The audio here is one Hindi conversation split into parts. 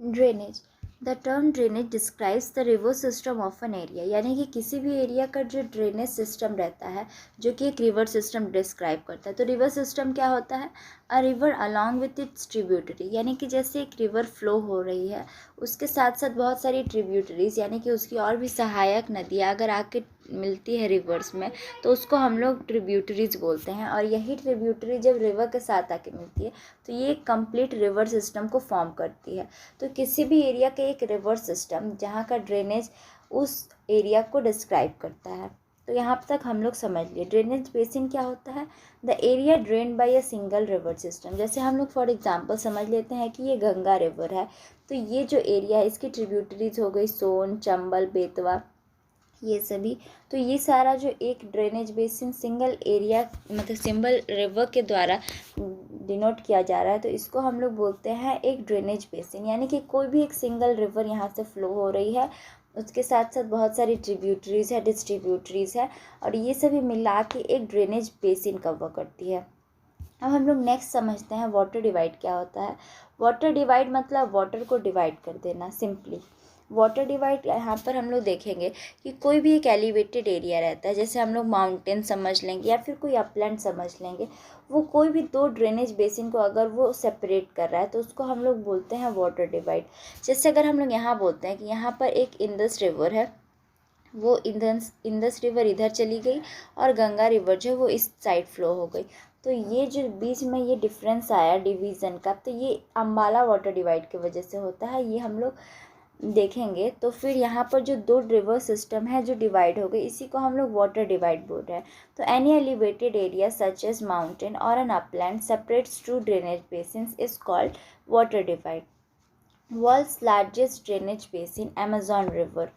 Drainage. The term drainage describes the river system of an area, यानी कि किसी भी एरिया का जो ड्रेनेज सिस्टम रहता है जो कि एक रिवर सिस्टम डिस्क्राइब करता है। तो रिवर सिस्टम क्या होता है? A river along with its tributary, यानी कि जैसे एक रिवर फ्लो हो रही है उसके साथ साथ बहुत सारी ट्रिब्यूटरीज यानी कि उसकी और भी सहायक नदियाँ अगर आके मिलती है रिवर्स में तो उसको हम लोग ट्रिब्यूटरीज बोलते हैं। और यही ट्रिब्यूटरी जब रिवर के साथ आके मिलती है तो ये एक कंप्लीट रिवर सिस्टम को फॉर्म करती है। तो किसी भी एरिया के एक रिवर सिस्टम जहाँ का ड्रेनेज उस एरिया को डिस्क्राइब करता है। तो यहाँ तक हम लोग समझ लिए। ड्रेनेज बेसिन क्या होता है? The area drain by a single river system. जैसे हम लोग फॉर एग्जांपल समझ लेते हैं कि ये गंगा रिवर है, तो ये जो एरिया है इसकी ट्रिब्यूटरीज हो गई सोन, चंबल, बेतवा, ये सभी। तो ये सारा जो एक ड्रेनेज बेसिन सिंगल एरिया मतलब सिंगल रिवर के द्वारा डिनोट किया जा रहा है, तो इसको हम लोग बोलते हैं एक ड्रेनेज बेसिन। यानी कि कोई भी एक सिंगल रिवर यहाँ से फ्लो हो रही है, उसके साथ साथ बहुत सारी ट्रिब्यूटरीज है, डिस्ट्रीब्यूटरीज है, और ये सभी मिला के एक ड्रेनेज बेसिन कवर करती है। अब हम लोग नेक्स्ट समझते हैं वाटर डिवाइड क्या होता है। वाटर डिवाइड मतलब वाटर को डिवाइड कर देना सिंपली। वाटर डिवाइड यहाँ पर हम लोग देखेंगे कि कोई भी एक एलिवेटेड एरिया रहता है, जैसे हम लोग माउंटेन समझ लेंगे या फिर कोई अपलैंड समझ लेंगे, वो कोई भी दो ड्रेनेज बेसिन को अगर वो सेपरेट कर रहा है तो उसको हम लोग बोलते हैं वाटर डिवाइड। जैसे अगर हम लोग यहाँ बोलते हैं कि यहाँ पर एक इंदस रिवर है, वो इंदस रिवर इधर चली गई और गंगा रिवर जो है वो इस साइड फ्लो हो गई, तो ये जो बीच में ये डिफरेंस आया डिवीज़न का, तो ये अम्बाला वाटर डिवाइड की वजह से होता है। ये हम लोग देखेंगे। तो फिर यहाँ पर जो दो रिवर सिस्टम है जो डिवाइड हो गए, इसी को हम लोग वाटर डिवाइड बोल रहे हैं। तो any elevated area such as mountain और an upland separates two drainage basins is called water divide. World's largest drainage basin Amazon river.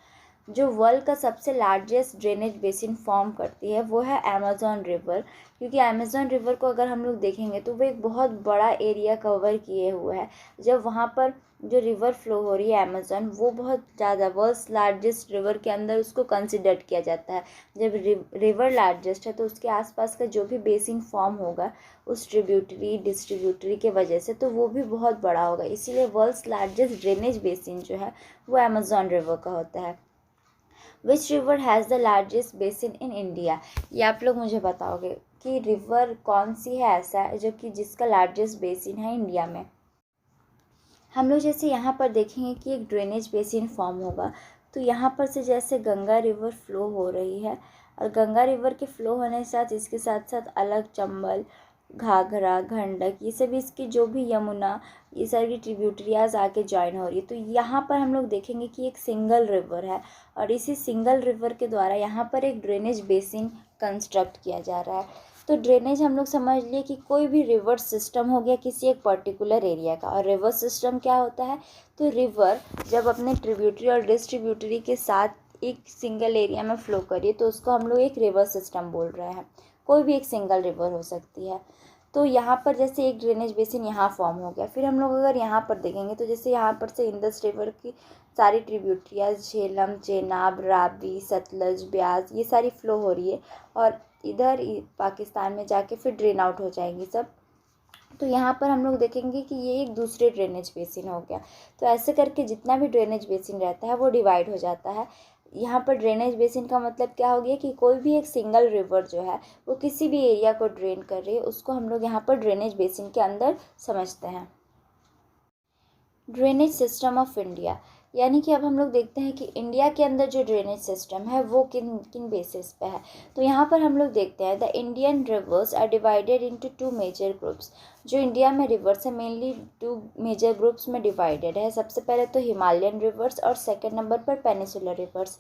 जो वर्ल्ड का सबसे लार्जेस्ट ड्रेनेज बेसिन फॉर्म करती है वो है अमेजॉन रिवर, क्योंकि अमेजॉन रिवर को अगर हम लोग देखेंगे तो वो एक बहुत बड़ा एरिया कवर किए हुए है। जब वहाँ पर जो रिवर फ्लो हो रही है अमेजॉन, वो बहुत ज़्यादा वर्ल्ड्स लार्जेस्ट रिवर के अंदर उसको कंसिडर किया जाता है। जब रिवर लार्जेस्ट है तो उसके आसपास का जो भी बेसिन फॉर्म होगा उस ट्रिब्यूटरी डिस्ट्रीब्यूटरी के वजह से, तो वो भी बहुत बड़ा होगा। इसीलिए वर्ल्ड्स लार्जेस्ट ड्रेनेज बेसिन जो है वो अमेजॉन रिवर का होता है। Which river has the largest basin in India? ये आप लोग मुझे बताओगे कि रिवर कौन सी है ऐसा है जो कि जिसका लार्जेस्ट बेसिन है इंडिया में। हम लोग जैसे यहाँ पर देखेंगे कि एक ड्रेनेज बेसिन फॉर्म होगा, तो यहाँ पर से जैसे गंगा रिवर फ्लो हो रही है और गंगा रिवर के फ्लो होने के साथ इसके साथ साथ अलग चंबल, घाघरा, गंडक, ये सभी इसकी जो भी यमुना, ये सारी ट्रिब्यूटरीज आके ज्वाइन हो रही है। तो यहाँ पर हम लोग देखेंगे कि एक सिंगल रिवर है और इसी सिंगल रिवर के द्वारा यहाँ पर एक ड्रेनेज बेसिन कंस्ट्रक्ट किया जा रहा है। तो ड्रेनेज हम लोग समझ लिए कि कोई भी रिवर सिस्टम हो गया किसी एक पर्टिकुलर एरिया का। और रिवर सिस्टम क्या होता है? तो रिवर जब अपने ट्रिब्यूटरी और डिस्ट्रीब्यूटरी के साथ एक सिंगल एरिया में फ्लो करिए तो उसको हम लोग एक रिवर सिस्टम बोल रहे हैं। कोई भी एक सिंगल रिवर हो सकती है। तो यहाँ पर जैसे एक ड्रेनेज बेसिन यहाँ फॉर्म हो गया। फिर हम लोग अगर यहाँ पर देखेंगे तो जैसे यहाँ पर से इंदस रिवर की सारी ट्रिब्यूटरीज झेलम, चेनाब, रावी, सतलज, ब्यास, ये सारी फ्लो हो रही है और इधर पाकिस्तान में जाके फिर ड्रेन आउट हो जाएंगी सब। तो यहाँ पर हम लोग देखेंगे कि ये एक दूसरे ड्रेनेज बेसिन हो गया। तो ऐसे करके जितना भी ड्रेनेज बेसिन रहता है वो डिवाइड हो जाता है। यहाँ पर ड्रेनेज बेसिन का मतलब क्या हो गया कि कोई भी एक सिंगल रिवर जो है वो किसी भी एरिया को ड्रेन कर रही है, उसको हम लोग यहाँ पर ड्रेनेज बेसिन के अंदर समझते हैं। ड्रेनेज सिस्टम ऑफ इंडिया, यानी कि अब हम लोग देखते हैं कि इंडिया के अंदर जो ड्रेनेज सिस्टम है वो किन किन बेसिस पे है। तो यहाँ पर हम लोग देखते हैं the Indian rivers are divided into two major groups. जो इंडिया में रिवर्स है मेनली टू मेजर ग्रुप्स में डिवाइडेड है। सबसे पहले तो हिमालयन रिवर्स और सेकंड नंबर पर पेनिसुलर रिवर्स।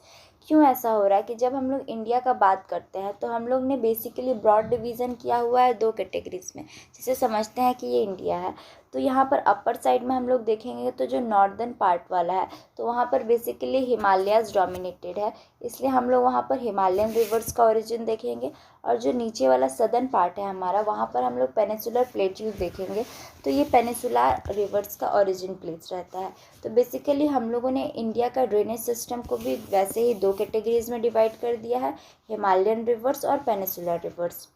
क्यों ऐसा हो रहा है कि जब हम लोग इंडिया का बात करते हैं तो हम लोग ने बेसिकली ब्रॉड डिवीज़न किया हुआ है दो कैटेगरीज में, जिसे समझते हैं कि ये इंडिया है। तो यहाँ पर अपर साइड में हम लोग देखेंगे तो जो नॉर्दर्न पार्ट वाला है तो वहाँ पर बेसिकली हिमालयाज़ डोमिनेटेड है, इसलिए हम लोग वहाँ पर हिमालयन रिवर्स का ओरिजिन देखेंगे। और जो नीचे वाला सदर्न पार्ट है हमारा, वहाँ पर हम लोग पेनिसुलर प्लेट्यूज देखेंगे। तो ये पेनिसुलर रिवर्स का ओरिजिन प्लेस रहता है। तो बेसिकली हम लोगों ने इंडिया का ड्रेनेज सिस्टम को भी वैसे ही दो कैटेगरीज में डिवाइड कर दिया है, हिमालयन रिवर्स और पेनिसुलर रिवर्स।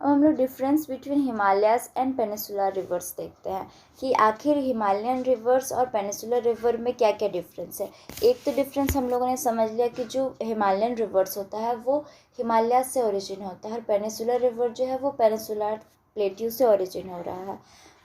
अब हम लोग difference between Himalayas and peninsular reverse देखते हैं कि आखिर हिमालयन रिवर्स और पेनिसुलर रिवर में क्या क्या डिफरेंस है। एक तो डिफरेंस हम लोगों ने समझ लिया कि जो हिमालयन रिवर्स होता है वो हिमालय से ओरिजिन होता है और पेनिसुलर रिवर जो है वो पेनिसुलर प्लेट्यू से ओरिजिन हो रहा है।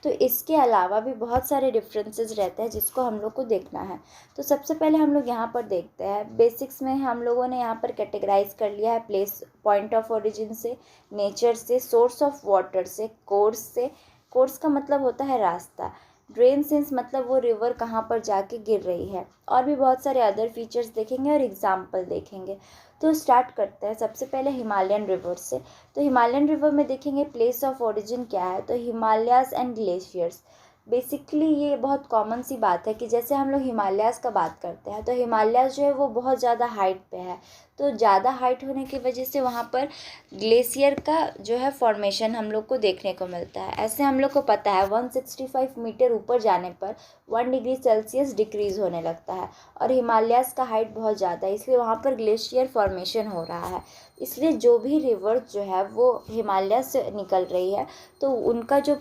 तो इसके अलावा भी बहुत सारे डिफरेंसेस रहते हैं जिसको हम लोग को देखना है। तो सबसे पहले हम लोग यहाँ पर देखते हैं, बेसिक्स में हम लोगों ने यहाँ पर कैटेगराइज कर लिया है प्लेस, पॉइंट ऑफ ओरिजिन से, नेचर से, सोर्स ऑफ वाटर से, कोर्स से। कोर्स का मतलब होता है रास्ता, ड्रेन सेंस मतलब वो रिवर कहाँ पर जाके गिर रही है, और भी बहुत सारे अदर फीचर्स देखेंगे और एग्जाम्पल देखेंगे। तो स्टार्ट करते हैं सबसे पहले हिमालयन रिवर से। तो हिमालयन रिवर में देखेंगे प्लेस ऑफ ओरिजिन क्या है, तो हिमालयाज़ एंड ग्लेशियर्स। बेसिकली ये बहुत कॉमन सी बात है कि जैसे हम लोग हिमालयाज़ का बात करते हैं तो हिमालयाज़ जो है वो बहुत ज़्यादा हाइट पे है, तो ज़्यादा हाइट होने की वजह से वहाँ पर ग्लेशियर का जो है फॉर्मेशन हम लोग को देखने को मिलता है। ऐसे हम लोग को पता है 165 मीटर ऊपर जाने पर 1 डिग्री सेल्सियस डिक्रीज़ होने लगता है, और हिमालयाज़ का हाइट बहुत ज़्यादा है इसलिए वहाँ पर ग्लेशियर फॉर्मेशन हो रहा है। इसलिए जो भी रिवर्स जो है वो हिमालय से निकल रही है तो उनका जो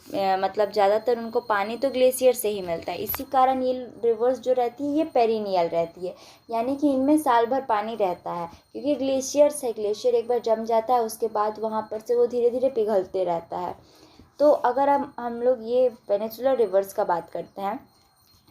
मतलब ज़्यादातर उनको पानी तो ग्लेशियर से ही मिलता है। इसी कारण ये रिवर्स जो रहती है ये पेरिनियल रहती है, यानी कि इनमें साल भर पानी रहता है, क्योंकि ग्लेशियर्स है, ग्लेशियर एक बार जम जाता है उसके बाद वहाँ पर से वो धीरे धीरे पिघलते रहता है। तो अगर हम लोग ये पेनिसुलर रिवर्स का बात करते हैं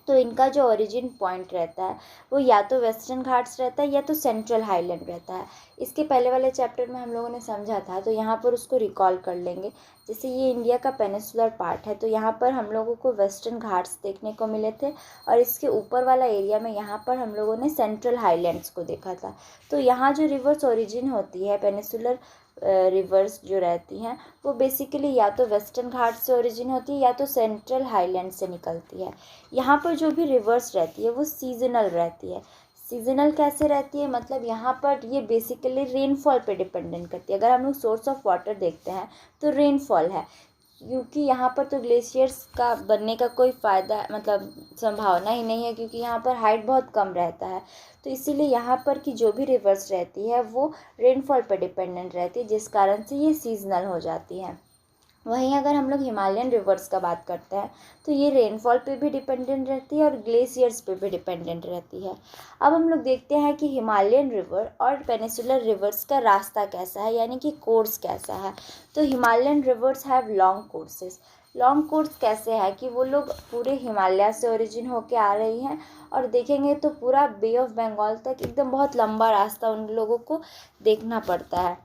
तो इनका जो ओरिजिन पॉइंट रहता है वो या तो वेस्टर्न घाट्स रहता है या तो सेंट्रल हाईलैंड रहता है। इसके पहले वाले चैप्टर में हम लोगों ने समझा था, तो यहाँ पर उसको रिकॉल कर लेंगे। जैसे ये इंडिया का पेनिसुलर पार्ट है तो यहाँ पर हम लोगों को वेस्टर्न घाट्स देखने को मिले थे, और इसके ऊपर वाला एरिया में यहाँ पर हम लोगों ने सेंट्रल हाईलैंड्स को देखा था। तो यहाँ जो रिवर्स ओरिजिन होती है पेनिसुलर रिवर्स जो रहती हैं वो बेसिकली या तो वेस्टर्न घाट से ओरिजिन होती है या तो सेंट्रल हाईलैंड से निकलती है। यहाँ पर जो भी रिवर्स रहती है वो सीजनल रहती है। सीजनल कैसे रहती है, मतलब यहाँ पर ये बेसिकली रेनफॉल पे डिपेंडेंट करती है। अगर हम लोग सोर्स ऑफ वाटर देखते हैं तो रेनफॉल है, क्योंकि यहाँ पर तो ग्लेशियर्स का बनने का कोई फ़ायदा मतलब संभावना ही नहीं है, क्योंकि यहाँ पर हाइट बहुत कम रहता है। तो इसीलिए यहाँ पर की जो भी रिवर्स रहती है वो रेनफॉल पर डिपेंडेंट रहती है, जिस कारण से ये सीजनल हो जाती है। वहीं अगर हम लोग हिमालयन रिवर्स का बात करते हैं तो ये रेनफॉल पे भी डिपेंडेंट रहती है और ग्लेशियर्स पे भी डिपेंडेंट रहती है। अब हम लोग देखते हैं कि हिमालयन रिवर और पेनिसुलर रिवर्स का रास्ता कैसा है, यानी कि कोर्स कैसा है। तो Himalayan reverse have long courses. Long course कैसे है कि वो लोग पूरे हिमालय से ओरिजिन होके आ रही हैं, और देखेंगे तो पूरा बे ऑफ बंगाल तक एकदम बहुत लंबा रास्ता उन लोगों को देखना पड़ता है।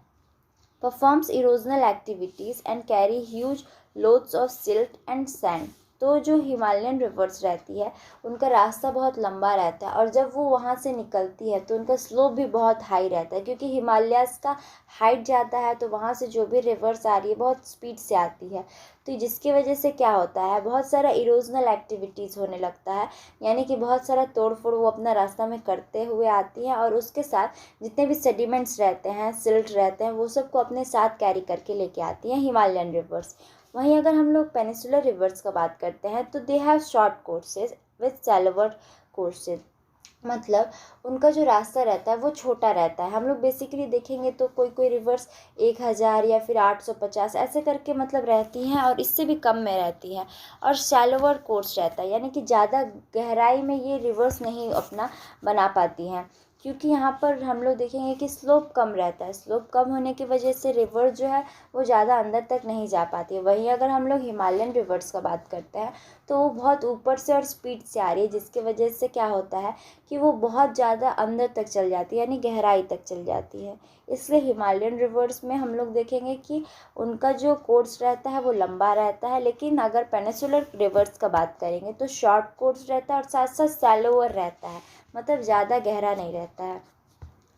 performs erosional activities and carry huge loads of silt and sand। तो जो हिमालयन रिवर्स रहती है उनका रास्ता बहुत लंबा रहता है, और जब वो वहाँ से निकलती है तो उनका स्लोप भी बहुत हाई रहता है, क्योंकि हिमालयाज़ का हाइट ज़्यादा है तो वहाँ से जो भी रिवर्स आ रही है बहुत स्पीड से आती है। तो जिसकी वजह से क्या होता है, बहुत सारा इरोजनल एक्टिविटीज़ होने लगता है, यानी कि बहुत सारा तोड़ फोड़ वो अपना रास्ता में करते हुए आती हैं, और उसके साथ जितने भी सेडिमेंट्स रहते हैं, सिल्ट रहते हैं, वो सब को अपने साथ कैरी करके लेके आती हैं हिमालयन रिवर्स। वहीं अगर हम लोग पेनिसुलर रिवर्स का बात करते हैं तो they have short courses with shallower courses, मतलब उनका जो रास्ता रहता है वो छोटा रहता है। हम लोग बेसिकली देखेंगे तो कोई कोई रिवर्स 1000 या फिर 850 ऐसे करके मतलब रहती हैं, और इससे भी कम में रहती हैं, और शैलोअर कोर्स रहता है, यानी कि ज़्यादा गहराई में ये रिवर्स नहीं अपना बना पाती हैं, क्योंकि यहाँ पर हम लोग देखेंगे कि स्लोप कम रहता है। स्लोप कम होने की वजह से रिवर जो है वो ज़्यादा अंदर तक नहीं जा पाती है। वहीं अगर हम लोग हिमालयन रिवर्स का बात करते हैं तो वो बहुत ऊपर से और स्पीड से आ रही है, जिसकी वजह से क्या होता है कि वो बहुत ज़्यादा अंदर तक चल जाती है, यानी गहराई तक चल जाती है। इसलिए हिमालयन रिवर्स में हम लोग देखेंगे कि उनका जो कोर्स रहता है वो लंबा रहता है, लेकिन अगर पेनिसुलर रिवर्स का बात करेंगे तो शॉर्ट कोर्स रहता है और साथ साथ शैलोअर रहता है, मतलब ज़्यादा गहरा नहीं रहता है।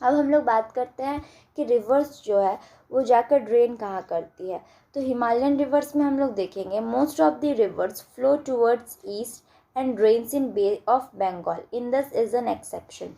अब हम लोग बात करते हैं कि रिवर्स जो है वो जाकर ड्रेन कहाँ करती है। तो हिमालयन रिवर्स में हम लोग देखेंगे most of the rivers flow towards east and drains in Bay of Bengal, Indus is an exception.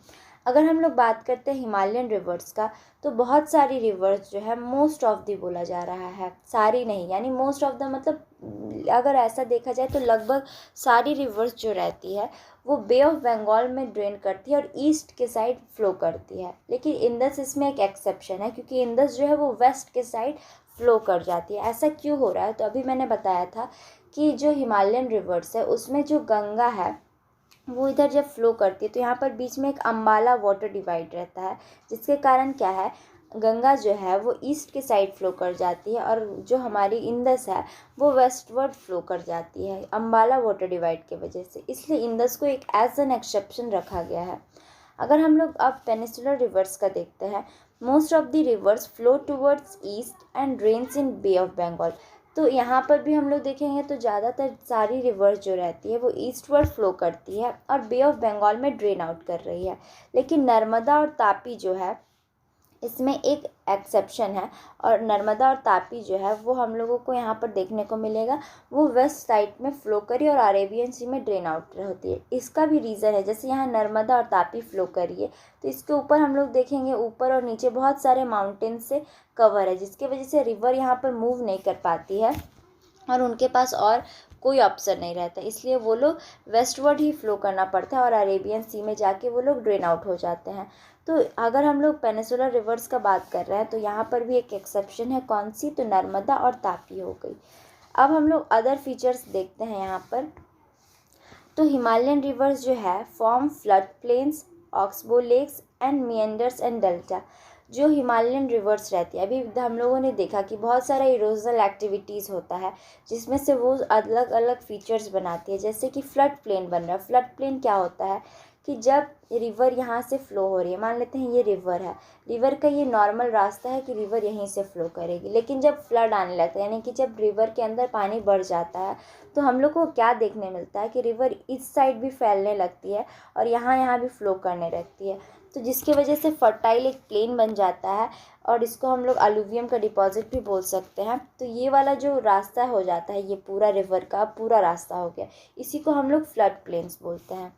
अगर हम लोग बात करते हैं हिमालयन रिवर्स का तो बहुत सारी रिवर्स जो है मोस्ट ऑफ दी बोला जा रहा है, सारी नहीं, यानी मोस्ट ऑफ द मतलब अगर ऐसा देखा जाए तो लगभग सारी रिवर्स जो रहती है वो बे ऑफ बंगाल में ड्रेन करती है और ईस्ट के साइड फ्लो करती है। लेकिन इंडस इसमें एक एक्सेप्शन है, क्योंकि इंडस जो है वो वेस्ट के साइड फ्लो कर जाती है। ऐसा क्यों हो रहा है? तो अभी मैंने बताया था कि जो हिमालयन रिवर्स है उसमें जो गंगा है वो इधर जब फ्लो करती है तो यहाँ पर बीच में एक अम्बाला वाटर डिवाइड रहता है, जिसके कारण क्या है, गंगा जो है वो ईस्ट के साइड फ्लो कर जाती है और जो हमारी इंदस है वो वेस्टवर्ड फ्लो कर जाती है अम्बाला वाटर डिवाइड की वजह से। इसलिए इंदस को एक एज एन एक्सेप्शन रखा गया है। अगर हम लोग अब पेनिसुलर रिवर्स का देखते हैं, most of the rivers flow towards east and drains in Bay of Bengal. तो यहाँ पर भी हम लोग देखेंगे तो ज़्यादातर सारी रिवर्स जो रहती है वो ईस्टवर्ड फ्लो करती है और बे ऑफ बंगाल में ड्रेन आउट कर रही है। लेकिन नर्मदा और तापी जो है इसमें एक एक्सेप्शन है, और नर्मदा और तापी जो है वो हम लोगों को यहाँ पर देखने को मिलेगा, वो वेस्ट साइड में फ्लो करी और अरेबियन सी में ड्रेन आउट होती है। इसका भी रीज़न है, जैसे यहाँ नर्मदा और तापी फ्लो करी है तो इसके ऊपर हम लोग देखेंगे ऊपर और नीचे बहुत सारे माउंटेन से कवर है, जिसकी वजह से रिवर यहाँ पर मूव नहीं कर पाती है और उनके पास और कोई ऑप्शन नहीं रहता, इसलिए वो लोग वेस्टवर्ड ही फ्लो करना पड़ता है और अरेबियन सी में जाके वो लोग ड्रेन आउट हो जाते हैं। तो अगर हम लोग पेनिसुलर रिवर्स का बात कर रहे हैं तो यहाँ पर भी एक एक्सेप्शन है, कौन सी? तो नर्मदा और तापी हो गई। अब हम लोग अदर फीचर्स देखते हैं यहाँ पर। तो हिमालयन रिवर्स जो है form flood plains, oxbow lakes and meanders and delta. जो हिमालयन रिवर्स रहती है, अभी हम लोगों ने देखा कि बहुत सारा इरोजनल एक्टिविटीज़ होता है जिसमें से वो अलग अलग फीचर्स बनाती है, जैसे कि फ्लड प्लेन बन रहा है। फ्लड प्लेन क्या होता है कि जब रिवर यहाँ से फ़्लो हो रही है, मान लेते हैं ये रिवर है, रिवर का ये नॉर्मल रास्ता है कि रिवर यहीं से फ़्लो करेगी, लेकिन जब फ्लड आने लगता है यानी कि जब रिवर के अंदर पानी बढ़ जाता है तो हम लोग को क्या देखने मिलता है कि रिवर इस साइड भी फैलने लगती है और यहाँ भी फ़्लो करने लगती है, तो जिसकी वजह से फर्टाइल एक प्लेन बन जाता है और इसको हम लोग अलूवियम का डिपॉजिट भी बोल सकते हैं। तो ये वाला जो रास्ता हो जाता है, ये पूरा रिवर का पूरा रास्ता हो गया, इसी को हम लोग फ्लड प्लेन्स बोलते हैं।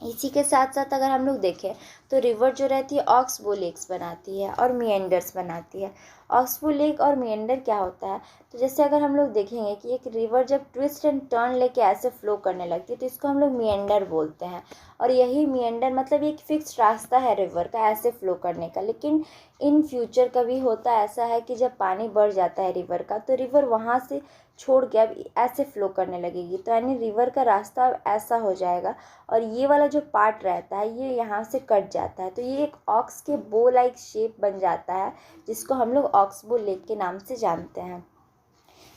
इसी के साथ साथ अगर हम लोग देखें तो रिवर जो रहती है ऑक्सबो लेक्स बनाती है और मिएंडर्स बनाती है। ऑक्सबो लेक और मिएंडर क्या होता है? तो जैसे अगर हम लोग देखेंगे कि एक रिवर जब ट्विस्ट एंड टर्न लेके ऐसे फ्लो करने लगती है तो इसको हम लोग मिएंडर बोलते हैं, और यही मिएंडर मतलब एक फिक्स रास्ता है रिवर का ऐसे फ्लो करने का। लेकिन इन फ्यूचर कभी होता ऐसा है कि जब पानी बढ़ जाता है रिवर का तो रिवर वहाँ से छोड़ के अब ऐसे फ्लो करने लगेगी, तो यानी रिवर का रास्ता अब ऐसा हो जाएगा और ये वाला जो पार्ट रहता है ये यहाँ से कट जाता है, तो ये एक ऑक्स के बो लाइक शेप बन जाता है, जिसको हम लोग ऑक्सबो लेक के नाम से जानते हैं।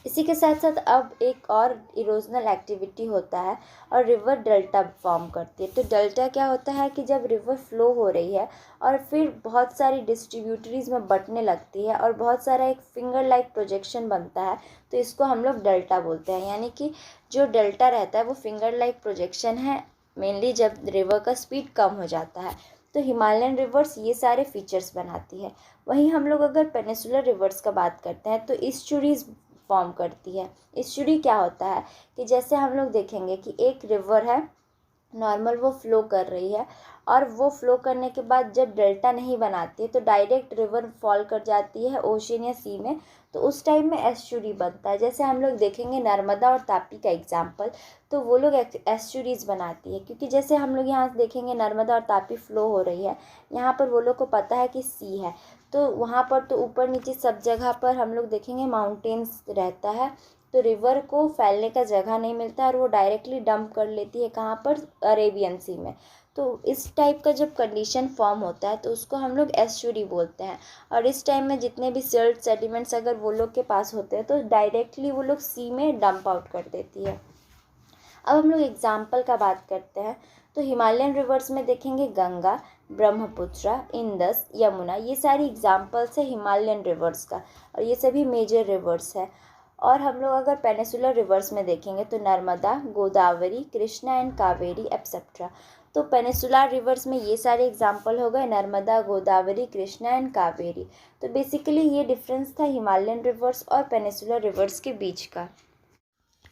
इसी के साथ साथ अब एक और इरोजनल एक्टिविटी होता है और रिवर डेल्टा फॉर्म करती है। तो डेल्टा क्या होता है कि जब रिवर फ्लो हो रही है और फिर बहुत सारी डिस्ट्रीब्यूटरीज में बंटने लगती है और बहुत सारा एक फिंगर लाइक प्रोजेक्शन बनता है, तो इसको हम लोग डेल्टा बोलते हैं। यानी कि जो डेल्टा रहता है वो फिंगर लाइक प्रोजेक्शन है, मेनली जब रिवर का स्पीड कम हो जाता है। तो हिमालयन रिवर्स ये सारे फीचर्स बनाती है। वहीं हम लोग अगर पेनिसुलर रिवर्स का बात करते हैं तो ईस्चुरीज फॉर्म करती है। ईस्चुरी क्या होता है कि जैसे हम लोग देखेंगे कि एक रिवर है नॉर्मल, वो फ्लो कर रही है और वो फ्लो करने के बाद जब डेल्टा नहीं बनाती है तो डायरेक्ट रिवर फॉल कर जाती है ओशन या सी में, तो उस टाइम में एस्चुरी बनता है। जैसे हम लोग देखेंगे नर्मदा और तापी का एग्जाम्पल, तो वो लोग एस्चुरीज बनाती है, क्योंकि जैसे हम लोग यहाँ देखेंगे नर्मदा और तापी फ्लो हो रही है, यहाँ पर वो लोग को पता है कि सी है, तो वहाँ पर तो ऊपर नीचे सब जगह पर हम लोग देखेंगे माउंटेन्स रहता है, तो रिवर को फैलने का जगह नहीं मिलता और वो डायरेक्टली डंप कर लेती है कहाँ पर? अरेबियन सी में। तो इस टाइप का जब कंडीशन फॉर्म होता है तो उसको हम लोग एस्चुरी बोलते हैं, और इस टाइम में जितने भी सिल्ट सेडिमेंट्स अगर वो लोग के पास होते हैं तो डायरेक्टली वो लोग सी में डंप आउट कर देती है। अब हम लोग एग्जाम्पल का बात करते हैं तो हिमालयन रिवर्स में देखेंगे गंगा, ब्रह्मपुत्र, इंदस, यमुना, ये सारी एग्जाम्पल्स है हिमालयन रिवर्स का और ये सभी मेजर रिवर्स है। और हम लोग अगर पेनिसुलर रिवर्स में देखेंगे तो नर्मदा, गोदावरी, कृष्णा एंड कावेरी एट्सेट्रा। तो पेनिसुलर रिवर्स में ये सारे एग्जाम्पल हो गए, नर्मदा, गोदावरी, कृष्णा एंड कावेरी। तो बेसिकली ये डिफरेंस था हिमालयन रिवर्स और पेनिसुलर रिवर्स के बीच का।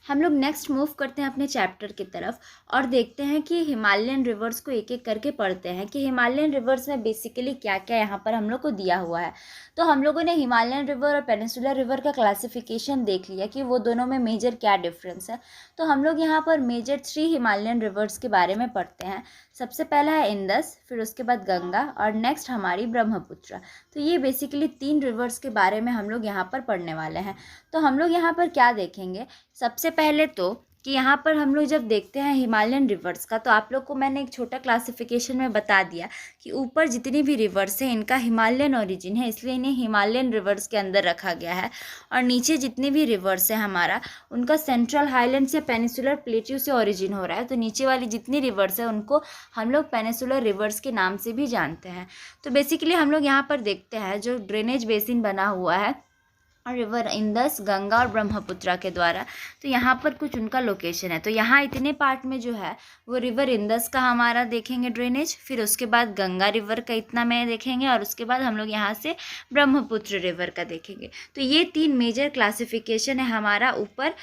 हम लोग नेक्स्ट मूव करते हैं अपने चैप्टर की तरफ और देखते हैं कि हिमालयन रिवर्स को एक एक करके पढ़ते हैं कि हिमालयन रिवर्स में बेसिकली क्या क्या यहाँ पर हम लोग को दिया हुआ है। तो हम लोगों ने हिमालयन रिवर और पेनिनसुलर रिवर का क्लासिफिकेशन देख लिया कि वो दोनों में मेजर क्या डिफरेंस है। तो हम लोग यहाँ पर मेजर 3 हिमालयन रिवर्स के बारे में पढ़ते हैं। सबसे पहला है इंदस, फिर उसके बाद गंगा और नेक्स्ट हमारी ब्रह्मपुत्र। तो ये बेसिकली 3 रिवर्स के बारे में हम लोग यहाँ पर पढ़ने वाले हैं। तो हम लोग यहाँ पर क्या देखेंगे, सबसे पहले तो कि यहाँ पर हम लोग जब देखते हैं हिमालयन रिवर्स का, तो आप लोग को मैंने एक छोटा क्लासिफिकेशन में बता दिया कि ऊपर जितनी भी रिवर्स हैं इनका हिमालयन ओरिजिन है, इसलिए इन्हें हिमालयन रिवर्स के अंदर रखा गया है। और नीचे जितनी भी रिवर्स है हमारा, उनका सेंट्रल हाईलैंड्स या पेनिनसुलर प्लेट्यू से ओरिजिन हो रहा है। तो नीचे वाली जितनी रिवर्स है उनको हम लोग पेनिनसुलर रिवर्स के नाम से भी जानते हैं। तो बेसिकली हम लोग यहाँ पर देखते हैं जो ड्रेनेज बेसिन बना हुआ है और रिवर इंदस, गंगा और ब्रह्मपुत्र के द्वारा, तो यहाँ पर कुछ उनका लोकेशन है। तो यहाँ इतने पार्ट में जो है वो रिवर इंदस का हमारा देखेंगे ड्रेनेज, फिर उसके बाद गंगा रिवर का इतना में देखेंगे और उसके बाद हम लोग यहाँ से ब्रह्मपुत्र रिवर का देखेंगे। तो ये 3 मेजर क्लासिफिकेशन है हमारा ऊपर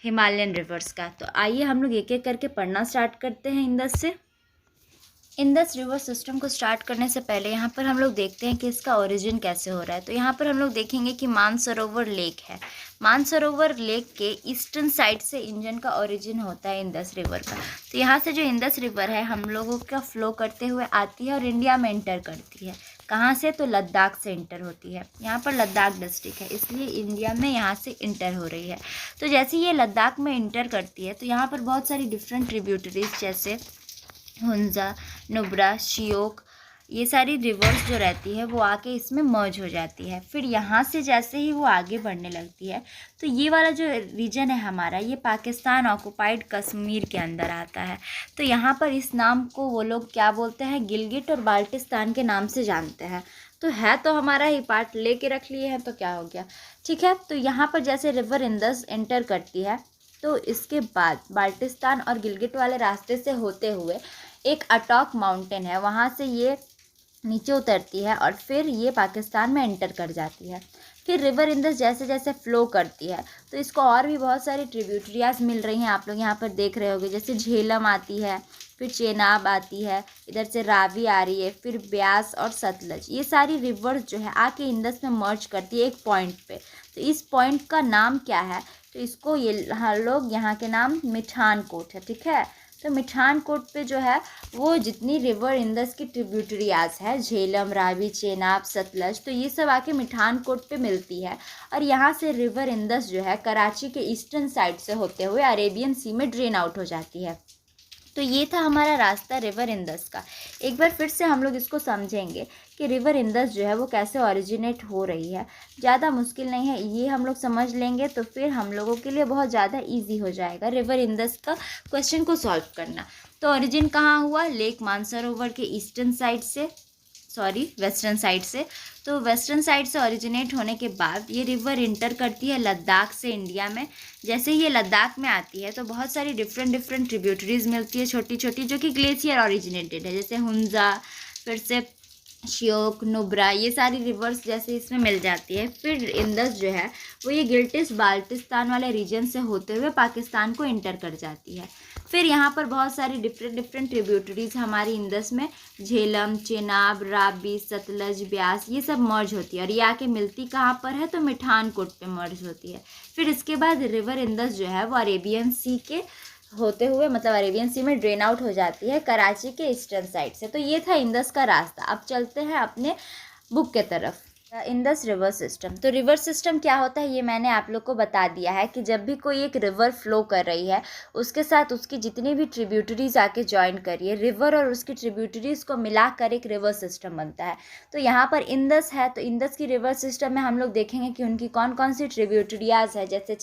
हिमालयन रिवर्स का। तो आइए हम लोग एक एक करके पढ़ना स्टार्ट करते हैं इंदस से। इंदस रिवर सिस्टम को स्टार्ट करने से पहले यहाँ पर हम लोग देखते हैं कि इसका ओरिजिन कैसे हो रहा है। तो यहाँ पर हम लोग देखेंगे कि मानसरोवर लेक है। मानसरोवर लेक के ईस्टर्न साइड से इंजन का ओरिजिन होता है इंदस रिवर का। तो यहाँ से जो इंदस रिवर है हम लोगों का फ्लो करते हुए आती है और इंडिया में इंटर करती है। कहाँ से? तो लद्दाख से इंटर होती है। यहाँ पर लद्दाख डिस्ट्रिक्ट है, इसलिए इंडिया में यहाँ से इंटर हो रही है। तो जैसे ये लद्दाख में इंटर करती है तो यहाँ पर बहुत सारी डिफरेंट ट्रिब्यूटरीज जैसे हुंजा, नुब्रा, श्योक, ये सारी रिवर्स जो रहती है वो आके इसमें मर्ज हो जाती है। फिर यहाँ से जैसे ही वो आगे बढ़ने लगती है तो ये वाला जो रीजन है हमारा, ये पाकिस्तान ऑक्युपाइड कश्मीर के अंदर आता है। तो यहाँ पर इस नाम को वो लोग क्या बोलते हैं, गिलगिट और बाल्टिस्तान के नाम से जानते हैं। तो है तो हमारा ही पार्ट लेके रख लिए हैं तो क्या हो गया, ठीक है। तो यहाँ पर जैसे रिवर इंदस एंटर करती है तो इसके बाद बाल्टिस्तान और गिलगिट वाले रास्ते से होते हुए एक अटॉक माउंटेन है, वहाँ से ये नीचे उतरती है और फिर ये पाकिस्तान में एंटर कर जाती है। फिर रिवर इंदस जैसे जैसे फ्लो करती है तो इसको और भी बहुत सारी ट्रिब्यूटरीज मिल रही हैं। आप लोग यहाँ पर देख रहे होंगे, जैसे झेलम आती है, फिर चेनाब आती है, इधर से रावी आ रही है, फिर ब्यास और सतलज। ये सारी रिवर्स जो है आके इंदस में मर्ज करती है एक पॉइंट पे। तो इस पॉइंट का नाम क्या है, तो इसको ये लोग यहाँ के नाम मिठान कोट है, ठीक है। तो मिठान कोट पे जो है वो जितनी रिवर इंदस की ट्रिब्यूटरीज है, झेलम, रावी, चेनाब, सतलज, तो ये सब आके मिठान कोट पे मिलती है। और यहाँ से रिवर इंदस जो है कराची के ईस्टर्न साइड से होते हुए अरेबियन सी में ड्रेन आउट हो जाती है। तो ये था हमारा रास्ता रिवर इंदस का। एक बार फिर से हम लोग इसको समझेंगे कि रिवर इंदस जो है वो कैसे ओरिजिनेट हो रही है। ज़्यादा मुश्किल नहीं है, ये हम लोग समझ लेंगे तो फिर हम लोगों के लिए बहुत ज़्यादा इजी हो जाएगा रिवर इंदस का क्वेश्चन को सॉल्व करना। तो ओरिजिन कहाँ हुआ, लेक मानसरोवर के ईस्टर्न साइड से, वेस्टर्न साइड से। तो वेस्टर्न साइड से ओरिजिनेट होने के बाद ये रिवर इंटर करती है लद्दाख से इंडिया में। जैसे ही ये लद्दाख में आती है तो बहुत सारी डिफरेंट ट्रिब्यूटरीज मिलती है छोटी छोटी, जो कि ग्लेशियर ओरिजिनेटेड है, जैसे हुंजा, फिर से श्योक, नुब्रा, ये सारी रिवर्स जैसे इसमें मिल जाती है। फिर इंदस जो है वो ये गिल्टिस बाल्टिस्तान वाले रीजन से होते हुए पाकिस्तान को इंटर कर जाती है। फिर यहाँ पर बहुत सारी डिफरेंट ट्रिब्यूटरीज हमारी इंदस में, झेलम, चेनाब, रावी, सतलज, ब्यास, ये सब मर्ज होती है। और ये आके मिलती कहाँ पर है, तो मिठान कोट पे मर्ज होती है। फिर इसके बाद रिवर इंदस जो है वो अरेबियन सी के होते हुए, मतलब अरेबियन सी में ड्रेन आउट हो जाती है कराची के ईस्टर्न साइड से। तो ये था इंदस का रास्ता। अब चलते हैं अपने बुक के तरफ। Indus river system. तो रिवर सिस्टम क्या होता है ये मैंने आप लोग को बता दिया है कि जब भी कोई एक रिवर फ्लो कर रही है उसके साथ उसकी जितनी भी ट्रिब्यूटरीज आके ज्वाइन करिए, रिवर और उसकी ट्रिब्यूटरीज को मिलाकर एक रिवर सिस्टम बनता है। तो यहाँ पर इंदस है, तो इंदस की रिवर सिस्टम में हम लोग देखेंगे कि उनकी कौन कौन सी ट्रिब्यूटरीज है, जैसे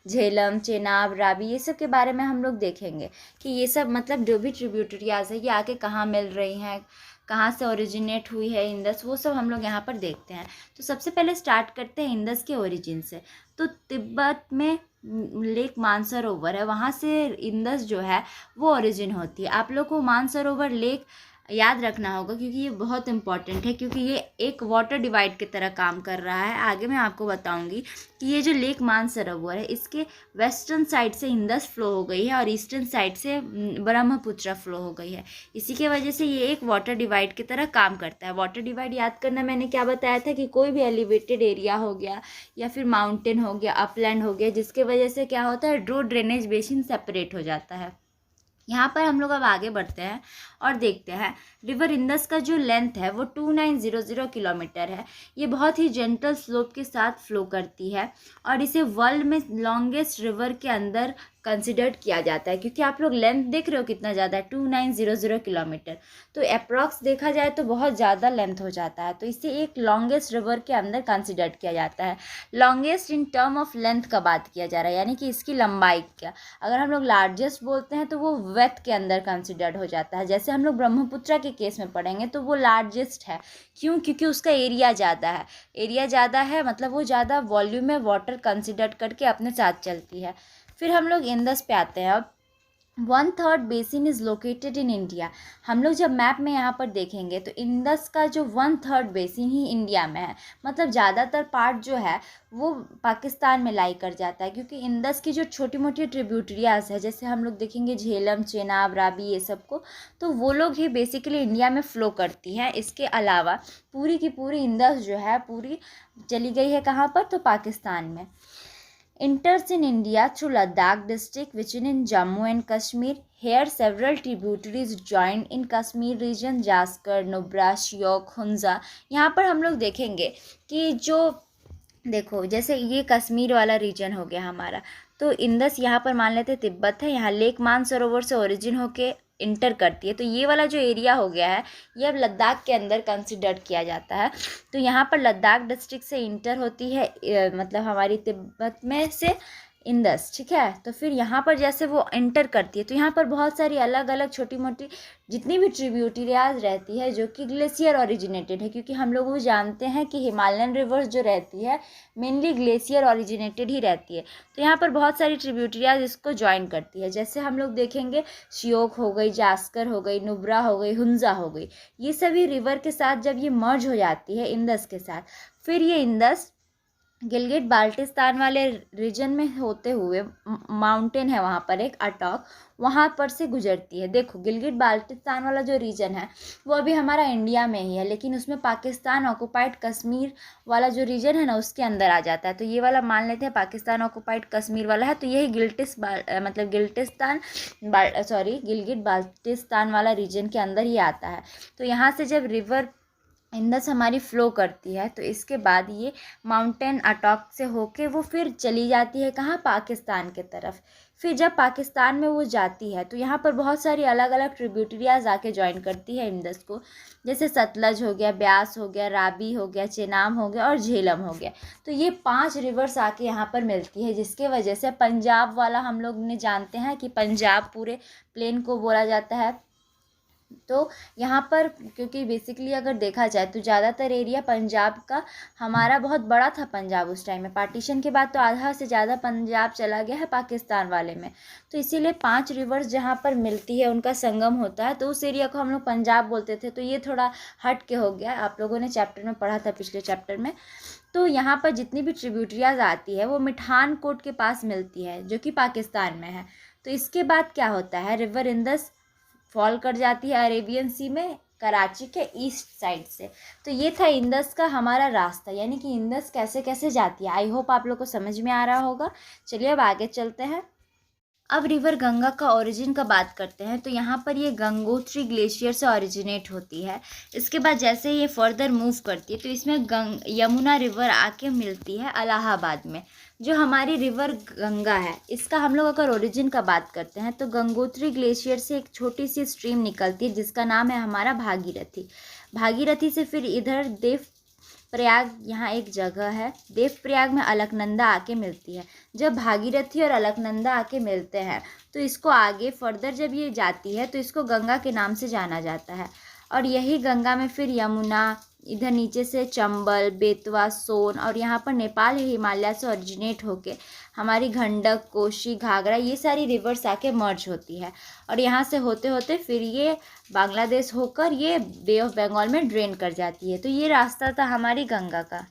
झेलम, चेनाब, रावी, ये सब के बारे में हम लोग देखेंगे कि ये सब मतलब जो भी ट्रिब्यूटरीज है ये आके कहाँ मिल रही हैं, कहाँ से ओरिजिनेट हुई है इंदस, वो सब हम लोग यहाँ पर देखते हैं। तो सबसे पहले स्टार्ट करते हैं इंदस के ओरिजिन से। तो तिब्बत में लेक मानसरोवर है, वहाँ से इंदस जो है वो ओरिजिन होती है। आप लोग को मानसरोवर लेक याद रखना होगा, क्योंकि ये बहुत इंपॉर्टेंट है, क्योंकि ये एक वाटर डिवाइड की तरह काम कर रहा है। आगे मैं आपको बताऊंगी कि ये जो लेक मानसरोवर है इसके वेस्टर्न साइड से इंदस फ्लो हो गई है और ईस्टर्न साइड से ब्रह्मपुत्र फ्लो हो गई है। इसी के वजह से ये एक वाटर डिवाइड की तरह काम करता है। वाटर डिवाइड याद करना, मैंने क्या बताया था कि कोई भी एलिवेटेड एरिया हो गया या फिर माउंटेन हो गया, अपलैंड हो गया, जिसके वजह से क्या होता है, ड्रो ड्रेनेज बेसिन सेपरेट हो जाता है। यहाँ पर हम लोग अब आगे बढ़ते हैं और देखते हैं रिवर इंदस का जो लेंथ है वो 2900 किलोमीटर है। ये बहुत ही जेंटल स्लोप के साथ फ्लो करती है और इसे वर्ल्ड में लॉन्गेस्ट रिवर के अंदर कंसिडर्ड किया जाता है, क्योंकि आप लोग लेंथ देख रहे हो कितना ज़्यादा है, 2900 किलोमीटर। तो अप्रॉक्स देखा जाए तो बहुत ज़्यादा लेंथ हो जाता है, तो इसे एक लॉन्गेस्ट रिवर के अंदर कंसिडर्ड किया जाता है। Longest in term of length का बात किया जा रहा है, यानी कि इसकी लंबाई क्या। अगर हम लोग लार्जेस्ट बोलते हैं तो वो वेथ के अंदर कंसिडर्ड हो जाता है। जैसे हम लोग ब्रह्मपुत्र के केस में पढ़ेंगे तो वो लार्जेस्ट है। क्यों? क्योंकि उसका एरिया ज़्यादा है। एरिया ज़्यादा है मतलब वो ज़्यादा वॉल्यूम में वाटर कंसिडर करके अपने साथ चलती है। फिर हम लोग इंदस पे आते हैं। अब 1/3 basin is located in India. हम लोग जब मैप में यहाँ पर देखेंगे तो इंदस का जो 1/3 बेसिन ही इंडिया में है, मतलब ज़्यादातर पार्ट जो है वो पाकिस्तान में लाई कर जाता है, क्योंकि इंदस की जो छोटी मोटी ट्रिब्यूटरियाज है, जैसे हम लोग देखेंगे झेलम, चेनाब, रावी, ये सब को, तो वो लोग ही बेसिकली इंडिया में फ़्लो करती हैं। इसके अलावा पूरी की पूरी इंदस जो है पूरी चली गई है कहाँ पर, तो पाकिस्तान में। Enters in India through Ladakh district which is in Jammu and Kashmir. Here several tributaries join in Kashmir region, Jaskar, Nubra, Shiok, Hunza. यहाँ पर हम लोग देखेंगे कि जो देखो जैसे ये कश्मीर वाला रीजन हो गया हमारा, तो इंदस यहाँ पर मान लेते तिब्बत है, यहाँ लेक मानसरोवर से ओरिजिन होके इंटर करती है, तो ये वाला जो एरिया हो गया है ये अब लद्दाख के अंदर कंसिडर किया जाता है। तो यहाँ पर लद्दाख डिस्ट्रिक्ट से इंटर होती है मतलब हमारी तिब्बत में से इंदस, ठीक है। तो फिर यहाँ पर जैसे वो एंटर करती है तो यहाँ पर बहुत सारी अलग अलग छोटी मोटी जितनी भी ट्रिब्यूटरीज रहती है जो कि ग्लेशियर ओरिजिनेटेड है, क्योंकि हम लोग वो जानते हैं कि हिमालयन रिवर्स जो रहती है मेनली ग्लेशियर ओरिजिनेटेड ही रहती है। तो यहाँ पर बहुत सारी ट्रिब्यूटरीज इसको ज्वाइन करती है। जैसे हम लोग देखेंगे श्योक हो गई, जास्कर हो गई, नुब्रा हो गई, हुंजा हो गई, ये सभी रिवर के साथ जब ये मर्ज हो जाती है इंदस के साथ, फिर ये इंदस गिलगिट बाल्टिस्तान वाले रीजन में होते हुए माउंटेन है वहाँ पर एक अटॉक, वहाँ पर से गुजरती है। देखो गिलगिट बाल्टिस्तान वाला जो रीजन है वो अभी हमारा इंडिया में ही है, लेकिन उसमें पाकिस्तान ऑक्युपाइड कश्मीर वाला जो रीजन है ना उसके अंदर आ जाता है। तो ये वाला मान लेते हैं पाकिस्तान ऑक्युपाइड कश्मीर वाला है, तो यही गिलगिट बाल्टिस्तान वाला रीजन के अंदर ही आता है। तो यहाँ से जब रिवर इंदस हमारी फ़्लो करती है तो इसके बाद ये माउंटेन अटॉक से होके वो फिर चली जाती है कहाँ, पाकिस्तान के तरफ। फिर जब पाकिस्तान में वो जाती है तो यहाँ पर बहुत सारी अलग अलग ट्रिब्यूटरीज आके ज्वाइन करती है इंदस को, जैसे सतलज हो गया, ब्यास हो गया, रावी हो गया, चेनाब हो गया और झेलम हो गया। तो ये 5 रिवर्स आके यहाँ पर मिलती है, जिसके वजह से पंजाब वाला हम लोग ने जानते हैं कि पंजाब पूरे प्लेन को बोला जाता है। तो यहाँ पर क्योंकि बेसिकली अगर देखा जाए तो ज़्यादातर एरिया पंजाब का हमारा बहुत बड़ा था। पंजाब उस टाइम में पार्टीशन के बाद तो आधा से ज़्यादा पंजाब चला गया है पाकिस्तान वाले में, तो इसीलिए 5 रिवर्स जहाँ पर मिलती है उनका संगम होता है, तो उस एरिया को हम लोग पंजाब बोलते थे। तो ये थोड़ा हट के हो गया, आप लोगों ने चैप्टर में पढ़ा था पिछले चैप्टर में। तो यहाँ पर जितनी भी ट्रिब्यूटरीज आती है वो मिठान कोट के पास मिलती है जो कि पाकिस्तान में है। तो इसके बाद क्या होता है, रिवर इंदस फॉल कर जाती है अरेबियन सी में कराची के ईस्ट साइड से। तो ये था इंदस का हमारा रास्ता, यानी कि इंदस कैसे कैसे जाती है। आई होप आप लोग को समझ में आ रहा होगा। चलिए अब आगे चलते हैं। अब रिवर गंगा का ओरिजिन का बात करते हैं। तो यहाँ पर ये गंगोत्री ग्लेशियर से ओरिजिनेट होती है। इसके बाद जैसे ये फर्दर मूव करती है तो इसमें यमुना रिवर आके मिलती है इलाहाबाद में। जो हमारी रिवर गंगा है इसका हम लोग अगर ओरिजिन का बात करते हैं तो गंगोत्री ग्लेशियर से एक छोटी सी स्ट्रीम निकलती है जिसका नाम है हमारा भागीरथी। भागीरथी से फिर इधर देव प्रयाग, यहाँ एक जगह है देव प्रयाग में अलकनंदा आके मिलती है। जब भागीरथी और अलकनंदा आके मिलते हैं तो इसको आगे फर्दर जब ये जाती है तो इसको गंगा के नाम से जाना जाता है। और यही गंगा में फिर यमुना, इधर नीचे से चंबल, बेतवा, सोन और यहाँ पर नेपाल हिमालय से ओरिजिनेट होके हमारी गंडक, कोशी, घाघरा ये सारी रिवर्स आके मर्ज होती है और यहाँ से होते होते फिर ये बांग्लादेश होकर ये बे ऑफ बंगाल में ड्रेन कर जाती है। तो ये रास्ता था हमारी गंगा का।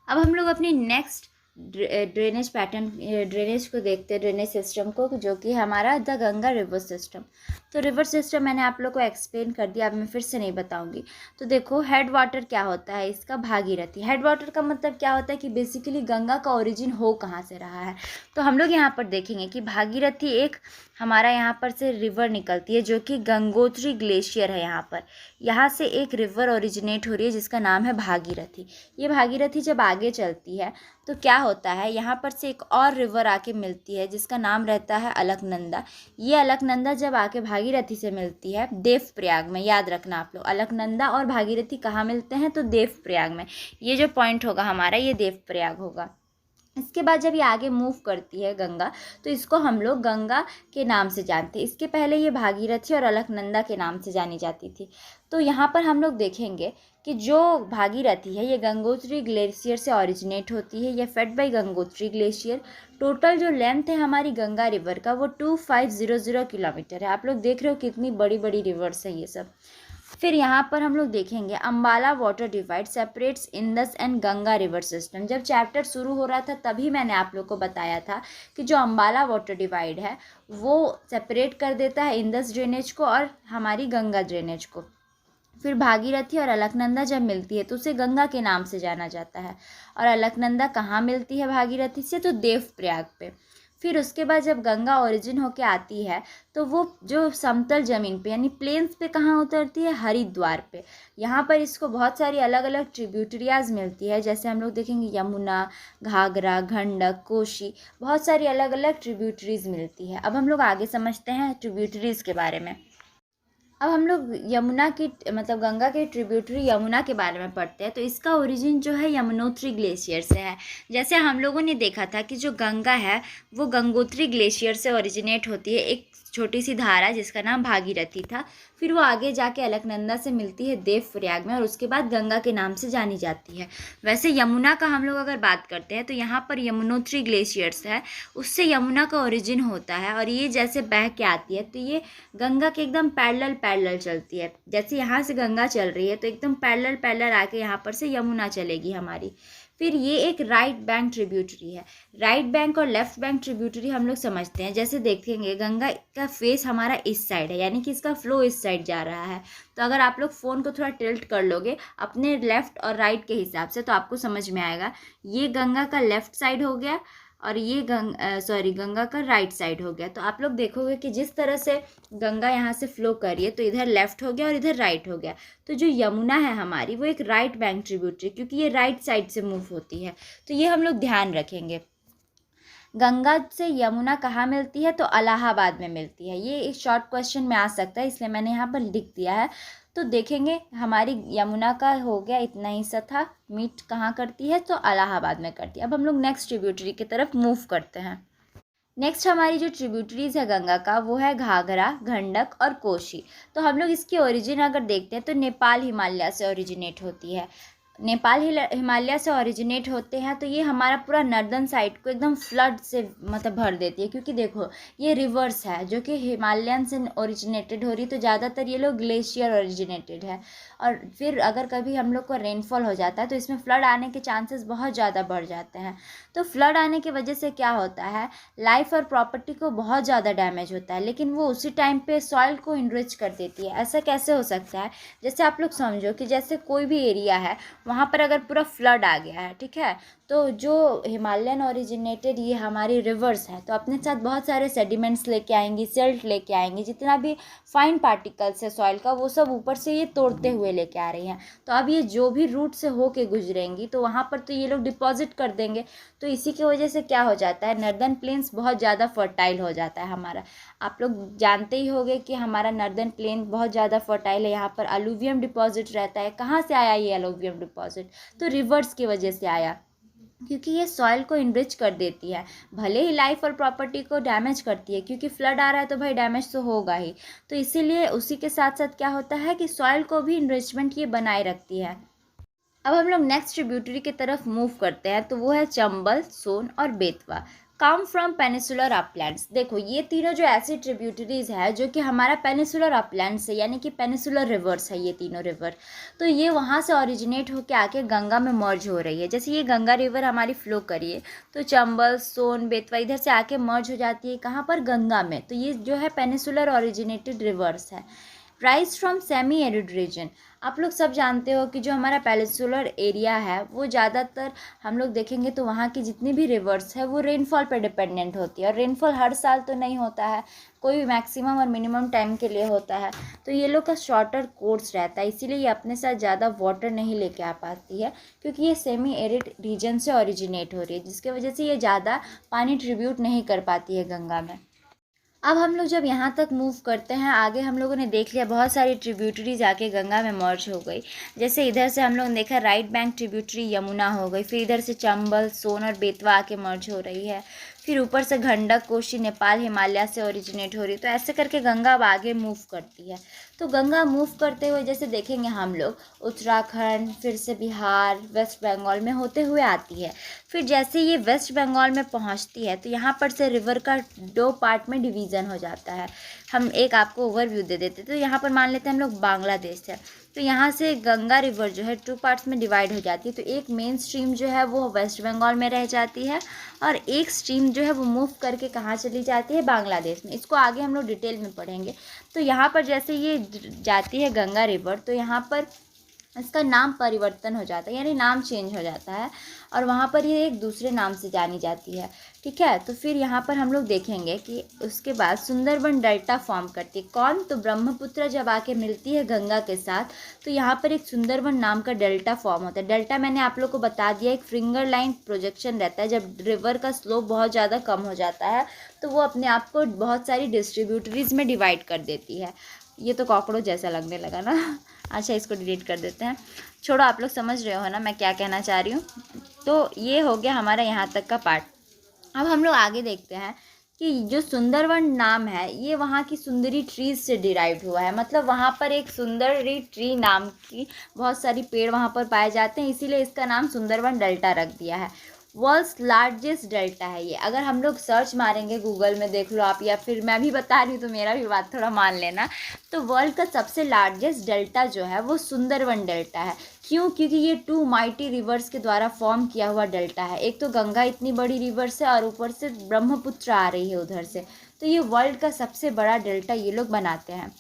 अब हम लोग अपनी नेक्स्ट ड्रेनेज पैटर्न, ड्रेनेज को देखते हैं, ड्रेनेज सिस्टम को, जो कि हमारा द गंगा रिवर सिस्टम। तो रिवर सिस्टम मैंने आप लोग को एक्सप्लेन कर दिया, अब मैं फिर से नहीं बताऊंगी। तो देखो हेड वाटर क्या होता है इसका, भागीरथी। हेड वाटर का मतलब क्या होता है कि बेसिकली गंगा का ओरिजिन हो कहाँ से रहा है। तो हम लोग यहाँ पर देखेंगे कि भागीरथी एक हमारा यहाँ पर से रिवर निकलती है जो कि गंगोत्री ग्लेशियर है। यहाँ से एक रिवर ओरिजिनेट हो रही है जिसका नाम है भागीरथी। ये भागीरथी जब आगे चलती है तो क्या होता है, यहाँ पर से एक और रिवर आके मिलती है जिसका नाम रहता है अलकनंदा। ये अलकनंदा जब आके भागीरथी से मिलती है देवप्रयाग में, याद रखना आप लोग, अलकनंदा और भागीरथी कहाँ मिलते हैं, तो देवप्रयाग में। ये जो पॉइंट होगा हमारा ये देवप्रयाग होगा। इसके बाद जब ये आगे मूव करती है गंगा, तो इसको हम लोग गंगा के नाम से जानते हैं। इसके पहले ये भागीरथी और अलकनंदा के नाम से जानी जाती थी। तो यहाँ पर हम लोग देखेंगे कि जो भागीरथी है ये गंगोत्री ग्लेशियर से ओरिजिनेट होती है, ये fade by Gangotri glacier. Total जो लेंथ है हमारी गंगा रिवर का वो 2500 किलोमीटर है। आप लोग देख रहे हो कितनी बड़ी बड़ी रिवर्स है ये सब। फिर यहाँ पर हम लोग देखेंगे Ambala water divide separates Indus and Ganga river system. जब चैप्टर शुरू हो रहा था तभी मैंने आप लोग को बताया था कि जो अम्बाला वाटर डिवाइड है वो सेपरेट कर देता है इंदस ड्रेनेज को और हमारी गंगा ड्रेनेज को। फिर भागीरथी और अलकनंदा जब मिलती है तो उसे गंगा के नाम से जाना जाता है। और अलकनंदा कहाँ मिलती है भागीरथी से, तो देवप्रयाग पे। फिर उसके बाद जब गंगा ओरिजिन होके आती है तो वो जो समतल ज़मीन पे यानी प्लेन्स पे कहाँ उतरती है, हरिद्वार पे। यहाँ पर इसको बहुत सारी अलग अलग ट्रिब्यूटरीज मिलती है, जैसे हम लोग देखेंगे यमुना, घाघरा, गंडक, कोशी, बहुत सारी अलग अलग ट्रिब्यूटरीज मिलती है। अब हम लोग आगे समझते हैं ट्रिब्यूटरीज के बारे में। अब हम लोग यमुना की मतलब गंगा के ट्रिब्यूटरी यमुना के बारे में पढ़ते हैं। तो इसका ओरिजिन जो है यमुनोत्री ग्लेशियर से है। जैसे हम लोगों ने देखा था कि जो गंगा है वो गंगोत्री ग्लेशियर से ओरिजिनेट होती है, एक छोटी सी धारा जिसका नाम भागीरथी था। फिर वो आगे जाके अलकनंदा से मिलती है देवप्रयाग में और उसके बाद गंगा के नाम से जानी जाती है। वैसे यमुना का हम लोग अगर बात करते हैं तो यहाँ पर यमुनोत्री ग्लेशियर्स है, उससे यमुना का ओरिजिन होता है और ये जैसे बह के आती है तो ये गंगा के एकदम पैरेलल चलती है। जैसे यहाँ से गंगा चल रही है तो एकदम पैरेलल आके यहाँ पर से यमुना चलेगी हमारी। फिर ये एक राइट बैंक ट्रिब्यूटरी है। राइट बैंक और लेफ्ट बैंक ट्रिब्यूटरी हम लोग समझते हैं। जैसे देखेंगे गंगा का फेस हमारा इस साइड है, यानी कि इसका फ्लो इस साइड जा रहा है। तो अगर आप लोग फ़ोन को थोड़ा टिल्ट कर लोगे अपने लेफ़्ट और राइट के हिसाब से तो आपको समझ में आएगा। ये गंगा का लेफ़्ट साइड हो गया और ये गंगा का राइट साइड हो गया। तो आप लोग देखोगे कि जिस तरह से गंगा यहाँ से फ्लो कर रही है तो इधर लेफ़्ट हो गया और इधर राइट हो गया। तो जो यमुना है हमारी वो एक राइट बैंक ट्रिब्यूटरी, क्योंकि ये राइट साइड से मूव होती है। तो ये हम लोग ध्यान रखेंगे। गंगा से यमुना कहाँ मिलती है, तो इलाहाबाद में मिलती है। ये एक शॉर्ट क्वेश्चन में आ सकता है इसलिए मैंने यहाँ पर लिख दिया है। तो देखेंगे हमारी यमुना का हो गया इतना ही सा था, मीट कहाँ करती है, तो इलाहाबाद में करती है। अब हम लोग नेक्स्ट ट्रिब्यूटरी की तरफ मूव करते हैं। नेक्स्ट हमारी जो ट्रिब्यूटरीज है गंगा का वो है घाघरा, गंडक और कोशी। तो हम लोग इसकी ओरिजिन अगर देखते हैं तो नेपाल हिमालय से ओरिजिनेट होती है। नेपाल हिमालय से ओरिजिनेट होते हैं तो ये हमारा पूरा नॉर्दर्न साइड को एकदम फ्लड से मतलब भर देती है, क्योंकि देखो ये रिवर्स है जो कि हिमालयन से ओरिजिनेटेड हो रही, तो ज़्यादातर ये लोग ग्लेशियर ओरिजिनेटेड है। और फिर अगर कभी हम लोग को रेनफॉल हो जाता है तो इसमें फ्लड आने के चांसेस बहुत ज़्यादा बढ़ जाते हैं। तो फ्लड आने की वजह से क्या होता है, लाइफ और प्रॉपर्टी को बहुत ज़्यादा डैमेज होता है, लेकिन वो उसी टाइम पे सॉइल को इनरिच कर देती है। ऐसा कैसे हो सकता है, जैसे आप लोग समझो कि जैसे कोई भी एरिया है वहाँ पर अगर पूरा फ्लड आ गया है, ठीक है, तो जो हिमालयन ओरिजिनेटेड ये हमारी रिवर्स है तो अपने साथ बहुत सारे सेडिमेंट्स लेके आएंगी, सिल्ट लेके आएंगी, जितना भी फाइन पार्टिकल्स है सॉइल का वो सब ऊपर से ये तोड़ते हुए लेके आ रही हैं। तो अब ये जो भी रूट से होके गुजरेंगी तो वहाँ पर तो ये लोग डिपॉजिट कर देंगे। तो इसी की वजह से क्या हो जाता है, नॉर्दर्न प्लेन्स बहुत ज़्यादा फर्टाइल हो जाता है हमारा। आप लोग जानते ही होंगे कि हमारा नॉर्दर्न प्लेन बहुत ज़्यादा फर्टाइल है, यहाँ पर अलूवियम डिपॉजिट रहता है। कहाँ से आया ये अलूवियम डिपॉजिट, तो रिवर्स की वजह से आया, क्योंकि ये सॉइल को इनरिच कर देती है। भले ही लाइफ और प्रॉपर्टी को डैमेज करती है, क्योंकि फ्लड आ रहा है तो भाई डैमेज तो होगा ही। तो इसीलिए उसी के साथ साथ क्या होता है कि सॉइल को भी इनरिचमेंट ये बनाए रखती है। अब हम लोग नेक्स्ट ट्रिब्यूटरी की तरफ मूव करते हैं, तो वो है चंबल, सोन और Betwa. Come from peninsular Uplands. देखो ये तीनों जो ऐसी ट्रिब्यूटरीज है जो कि हमारा पेनिसुलर अपलैंड से यानी कि पेनिसुलर रिवर्स है, ये तीनों रिवर, तो ये वहाँ से ओरिजिनेट होकर आके गंगा में मर्ज हो रही है। जैसे ये गंगा रिवर हमारी फ्लो करी है, तो चंबल, सोन, बेतवा इधर से आके मर्ज हो जाती है कहाँ पर, गंगा में। तो ये जो है पेनिसुलर ओरिजिनेटेड रिवर्स है। Rise from semi arid region. आप लोग सब जानते हो कि जो हमारा पेनिसुलर एरिया है वो ज़्यादातर हम लोग देखेंगे तो वहाँ की जितनी भी रिवर्स है वो रेनफॉल पर डिपेंडेंट होती है, और रेनफॉल हर साल तो नहीं होता है, कोई मैक्सिमम और मिनिमम टाइम के लिए होता है। तो ये लोग का शॉर्टर कोर्स रहता है, इसीलिए ये अपने साथ ज़्यादा वाटर नहीं लेके आ पाती है, क्योंकि ये सेमी एरिड रीजन से ओरिजिनेट हो रही है, जिसकी वजह से ये ज़्यादा पानी ट्रिब्यूट नहीं कर पाती है गंगा में। अब हम लोग जब यहाँ तक मूव करते हैं आगे, हम लोगों ने देख लिया बहुत सारी ट्रिब्यूटरीज आके गंगा में मर्ज हो गई। जैसे इधर से हम लोग ने देखा राइट बैंक ट्रिब्यूटरी यमुना हो गई, फिर इधर से चंबल, सोन और बेतवा आके मर्ज हो रही है, फिर ऊपर से गंडक, कोसी, नेपाल, हिमालय से ओरिजिनेट हो रही है। तो ऐसे करके गंगा अब आगे मूव करती है। तो गंगा मूव करते हुए जैसे देखेंगे हम लोग उत्तराखंड, फिर से बिहार, वेस्ट बंगाल में होते हुए आती है। फिर जैसे ये वेस्ट बंगाल में पहुंचती है तो यहाँ पर से रिवर का 2 पार्ट में डिवीज़न हो जाता है। हम एक आपको ओवरव्यू दे देते, तो यहाँ पर मान लेते हैं हम लोग बांग्लादेश है, तो यहाँ से गंगा रिवर जो है 2 पार्ट्स में डिवाइड हो जाती है। तो एक मेन स्ट्रीम जो है वो वेस्ट बंगाल में रह जाती है, और एक स्ट्रीम जो है वो मूव करके कहाँ चली जाती है, बांग्लादेश में। इसको आगे हम लोग डिटेल में पढ़ेंगे। तो यहाँ पर जैसे ये जाती है गंगा रिवर, तो यहाँ पर इसका नाम परिवर्तन हो जाता है, यानी नाम चेंज हो जाता है, और वहाँ पर ये एक दूसरे नाम से जानी जाती है। ठीक है, तो फिर यहाँ पर हम लोग देखेंगे कि उसके बाद सुंदरबन डेल्टा फॉर्म करती है। कौन? तो ब्रह्मपुत्र जब आके मिलती है गंगा के साथ, तो यहाँ पर एक सुंदरबन नाम का डेल्टा फॉर्म होता है। डेल्टा मैंने आप लोग को बता दिया, एक फिंगर लाइन प्रोजेक्शन रहता है। जब रिवर का स्लोप बहुत ज़्यादा कम हो जाता है तो वो अपने आप को बहुत सारी डिस्ट्रीब्यूटरीज में डिवाइड कर देती है। ये तो कॉकरोच जैसा लगने लगा ना। अच्छा, इसको डिलीट कर देते हैं, छोड़ो, आप लोग समझ रहे हो ना मैं क्या कहना चाह रही हूँ। तो ये हो गया हमारा यहाँ तक का पार्ट। अब हम लोग आगे देखते हैं कि जो सुंदरवन नाम है ये वहाँ की सुंदरी ट्रीज से डिराइव्ड हुआ है। मतलब वहाँ पर एक सुंदरी ट्री नाम की बहुत सारी पेड़ वहाँ पर पाए जाते हैं, इसीलिए इसका नाम सुंदरवन डेल्टा रख दिया है। वर्ल्ड्स लार्जेस्ट डेल्टा है ये। अगर हम लोग सर्च मारेंगे गूगल में, देख लो आप, या फिर मैं भी बता रही हूँ तो मेरा भी बात थोड़ा मान लेना, तो वर्ल्ड का सबसे लार्जेस्ट डेल्टा जो है वो सुंदरवन डेल्टा है। क्यों? क्योंकि ये 2 माइटी रिवर्स के द्वारा फॉर्म किया हुआ डेल्टा है। एक तो गंगा इतनी बड़ी रिवर से, और ऊपर से ब्रह्मपुत्र आ रही है उधर से, तो ये वर्ल्ड का सबसे बड़ा डेल्टा ये लोग बनाते हैं।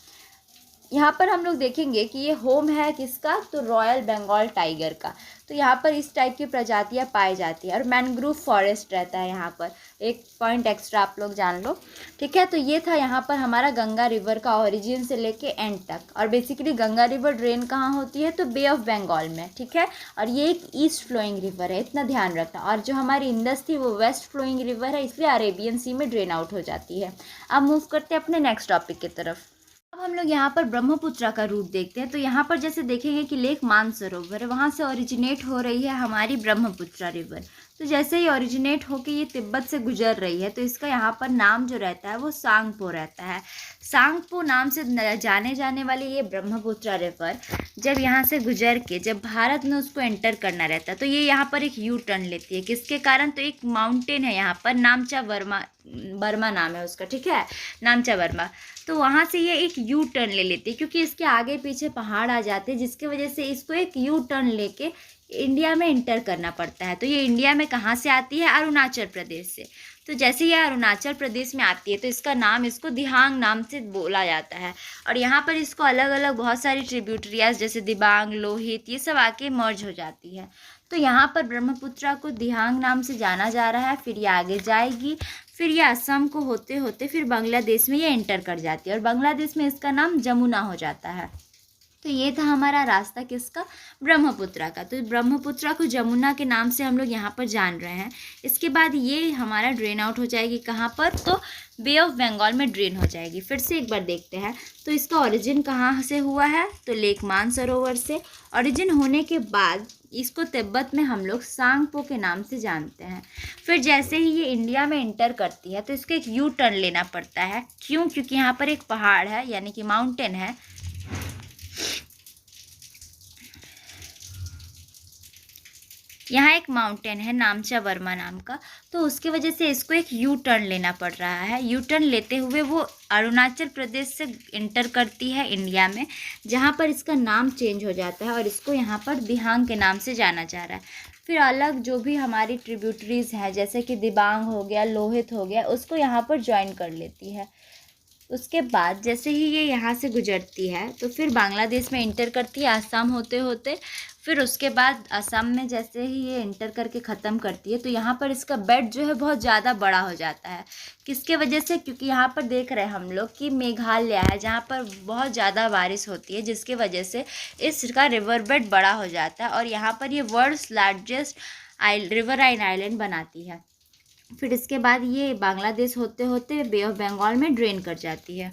यहाँ पर हम लोग देखेंगे कि ये होम है किसका, तो रॉयल बंगाल टाइगर का। तो यहाँ पर इस टाइप की प्रजातियाँ पाई जाती है, और मैनग्रोव फॉरेस्ट रहता है यहाँ पर। एक पॉइंट एक्स्ट्रा आप लोग जान लो। ठीक है, तो ये था यहाँ पर हमारा गंगा रिवर का ओरिजिन से लेके एंड तक। और बेसिकली गंगा रिवर ड्रेन कहाँ होती है, तो बे ऑफ बंगाल में। ठीक है, और ये एक ईस्ट फ्लोइंग रिवर है, इतना ध्यान रखना। और जो हमारी इंडस थी वो वेस्ट फ्लोइंग रिवर है, इसलिए अरेबियन सी में ड्रेन आउट हो जाती है। अब मूव करते हैं अपने नेक्स्ट टॉपिक की तरफ। अब हम लोग यहाँ पर ब्रह्मपुत्र का रूट देखते हैं। तो यहाँ पर जैसे देखेंगे कि लेक मानसरोवर है, वहाँ से ओरिजिनेट हो रही है हमारी ब्रह्मपुत्र रिवर। तो जैसे ही ओरिजिनेट होकर ये तिब्बत से गुजर रही है, तो इसका यहाँ पर नाम जो रहता है वो सांगपो रहता है। सांगपो नाम से जाने जाने वाली ये ब्रह्मपुत्र रिवर जब यहाँ से गुजर के जब भारत में उसको एंटर करना रहता है, तो ये यहाँ पर एक यू टर्न लेती है। किसके कारण? तो एक माउंटेन है यहाँ पर, नामचा बर्मा नाम है उसका। ठीक है, नामचा बर्मा। तो वहाँ से ये एक यू टर्न ले लेती है, क्योंकि इसके आगे पीछे पहाड़ आ जाते हैं, जिसकी वजह से इसको एक यू टर्न लेके इंडिया में इंटर करना पड़ता है। तो ये इंडिया में कहाँ से आती है? अरुणाचल प्रदेश से। तो जैसे ये अरुणाचल प्रदेश में आती है तो इसका नाम, इसको दिहांग नाम से बोला जाता है। और यहाँ पर इसको अलग अलग बहुत सारी ट्रिब्यूटरीज जैसे दिबांग, लोहित, ये सब आके मर्ज हो जाती है। तो यहाँ पर ब्रह्मपुत्र को दिहांग नाम से जाना जा रहा है। फिर ये आगे जाएगी, फिर ये असम को होते होते फिर बांग्लादेश में ये एंटर कर जाती है, और बांग्लादेश में इसका नाम जमुना हो जाता है। तो ये था हमारा रास्ता किसका? ब्रह्मपुत्र का। तो ब्रह्मपुत्र को जमुना के नाम से हम लोग यहाँ पर जान रहे हैं। इसके बाद ये हमारा ड्रेन आउट हो जाएगी कहाँ पर? तो बे ऑफ बंगाल में ड्रेन हो जाएगी। फिर से एक बार देखते हैं, तो इसका ओरिजिन कहाँ से हुआ है? तो लेक मानसरोवर से। ओरिजिन होने के बाद इसको तिब्बत में हम लोग सांगपो के नाम से जानते हैं। फिर जैसे ही ये इंडिया में एंटर करती है तो इसको एक यू टर्न लेना पड़ता है। क्यों? क्योंकि यहाँ पर एक पहाड़ है, यानी कि माउंटेन है, यहाँ एक माउंटेन है नामचा वर्मा नाम का, तो उसकी वजह से इसको एक यू टर्न लेना पड़ रहा है। यू टर्न लेते हुए वो अरुणाचल प्रदेश से इंटर करती है इंडिया में, जहाँ पर इसका नाम चेंज हो जाता है और इसको यहाँ पर दिहांग के नाम से जाना जा रहा है। फिर अलग जो भी हमारी ट्रिब्यूटरीज हैं जैसे कि दिबांग हो गया, लोहित हो गया, उसको यहाँ पर ज्वाइन कर लेती है। उसके बाद जैसे ही ये यहाँ से गुजरती है तो फिर बांग्लादेश में इंटर करती है आसाम होते होते। फिर उसके बाद असम में जैसे ही ये इंटर करके ख़त्म करती है तो यहाँ पर इसका बेड जो है बहुत ज़्यादा बड़ा हो जाता है। किसके वजह से? क्योंकि यहाँ पर देख रहे हैं हम लोग कि मेघालय है जहाँ पर बहुत ज़्यादा बारिश होती है, जिसकी वजह से इसका रिवर बेड बड़ा हो जाता है और यहाँ पर ये वर्ल्ड्स लार्जेस्ट रिवराइन आइलैंड बनाती है। फिर इसके बाद ये बांग्लादेश होते होते बे ऑफ बंगाल में ड्रेन कर जाती है।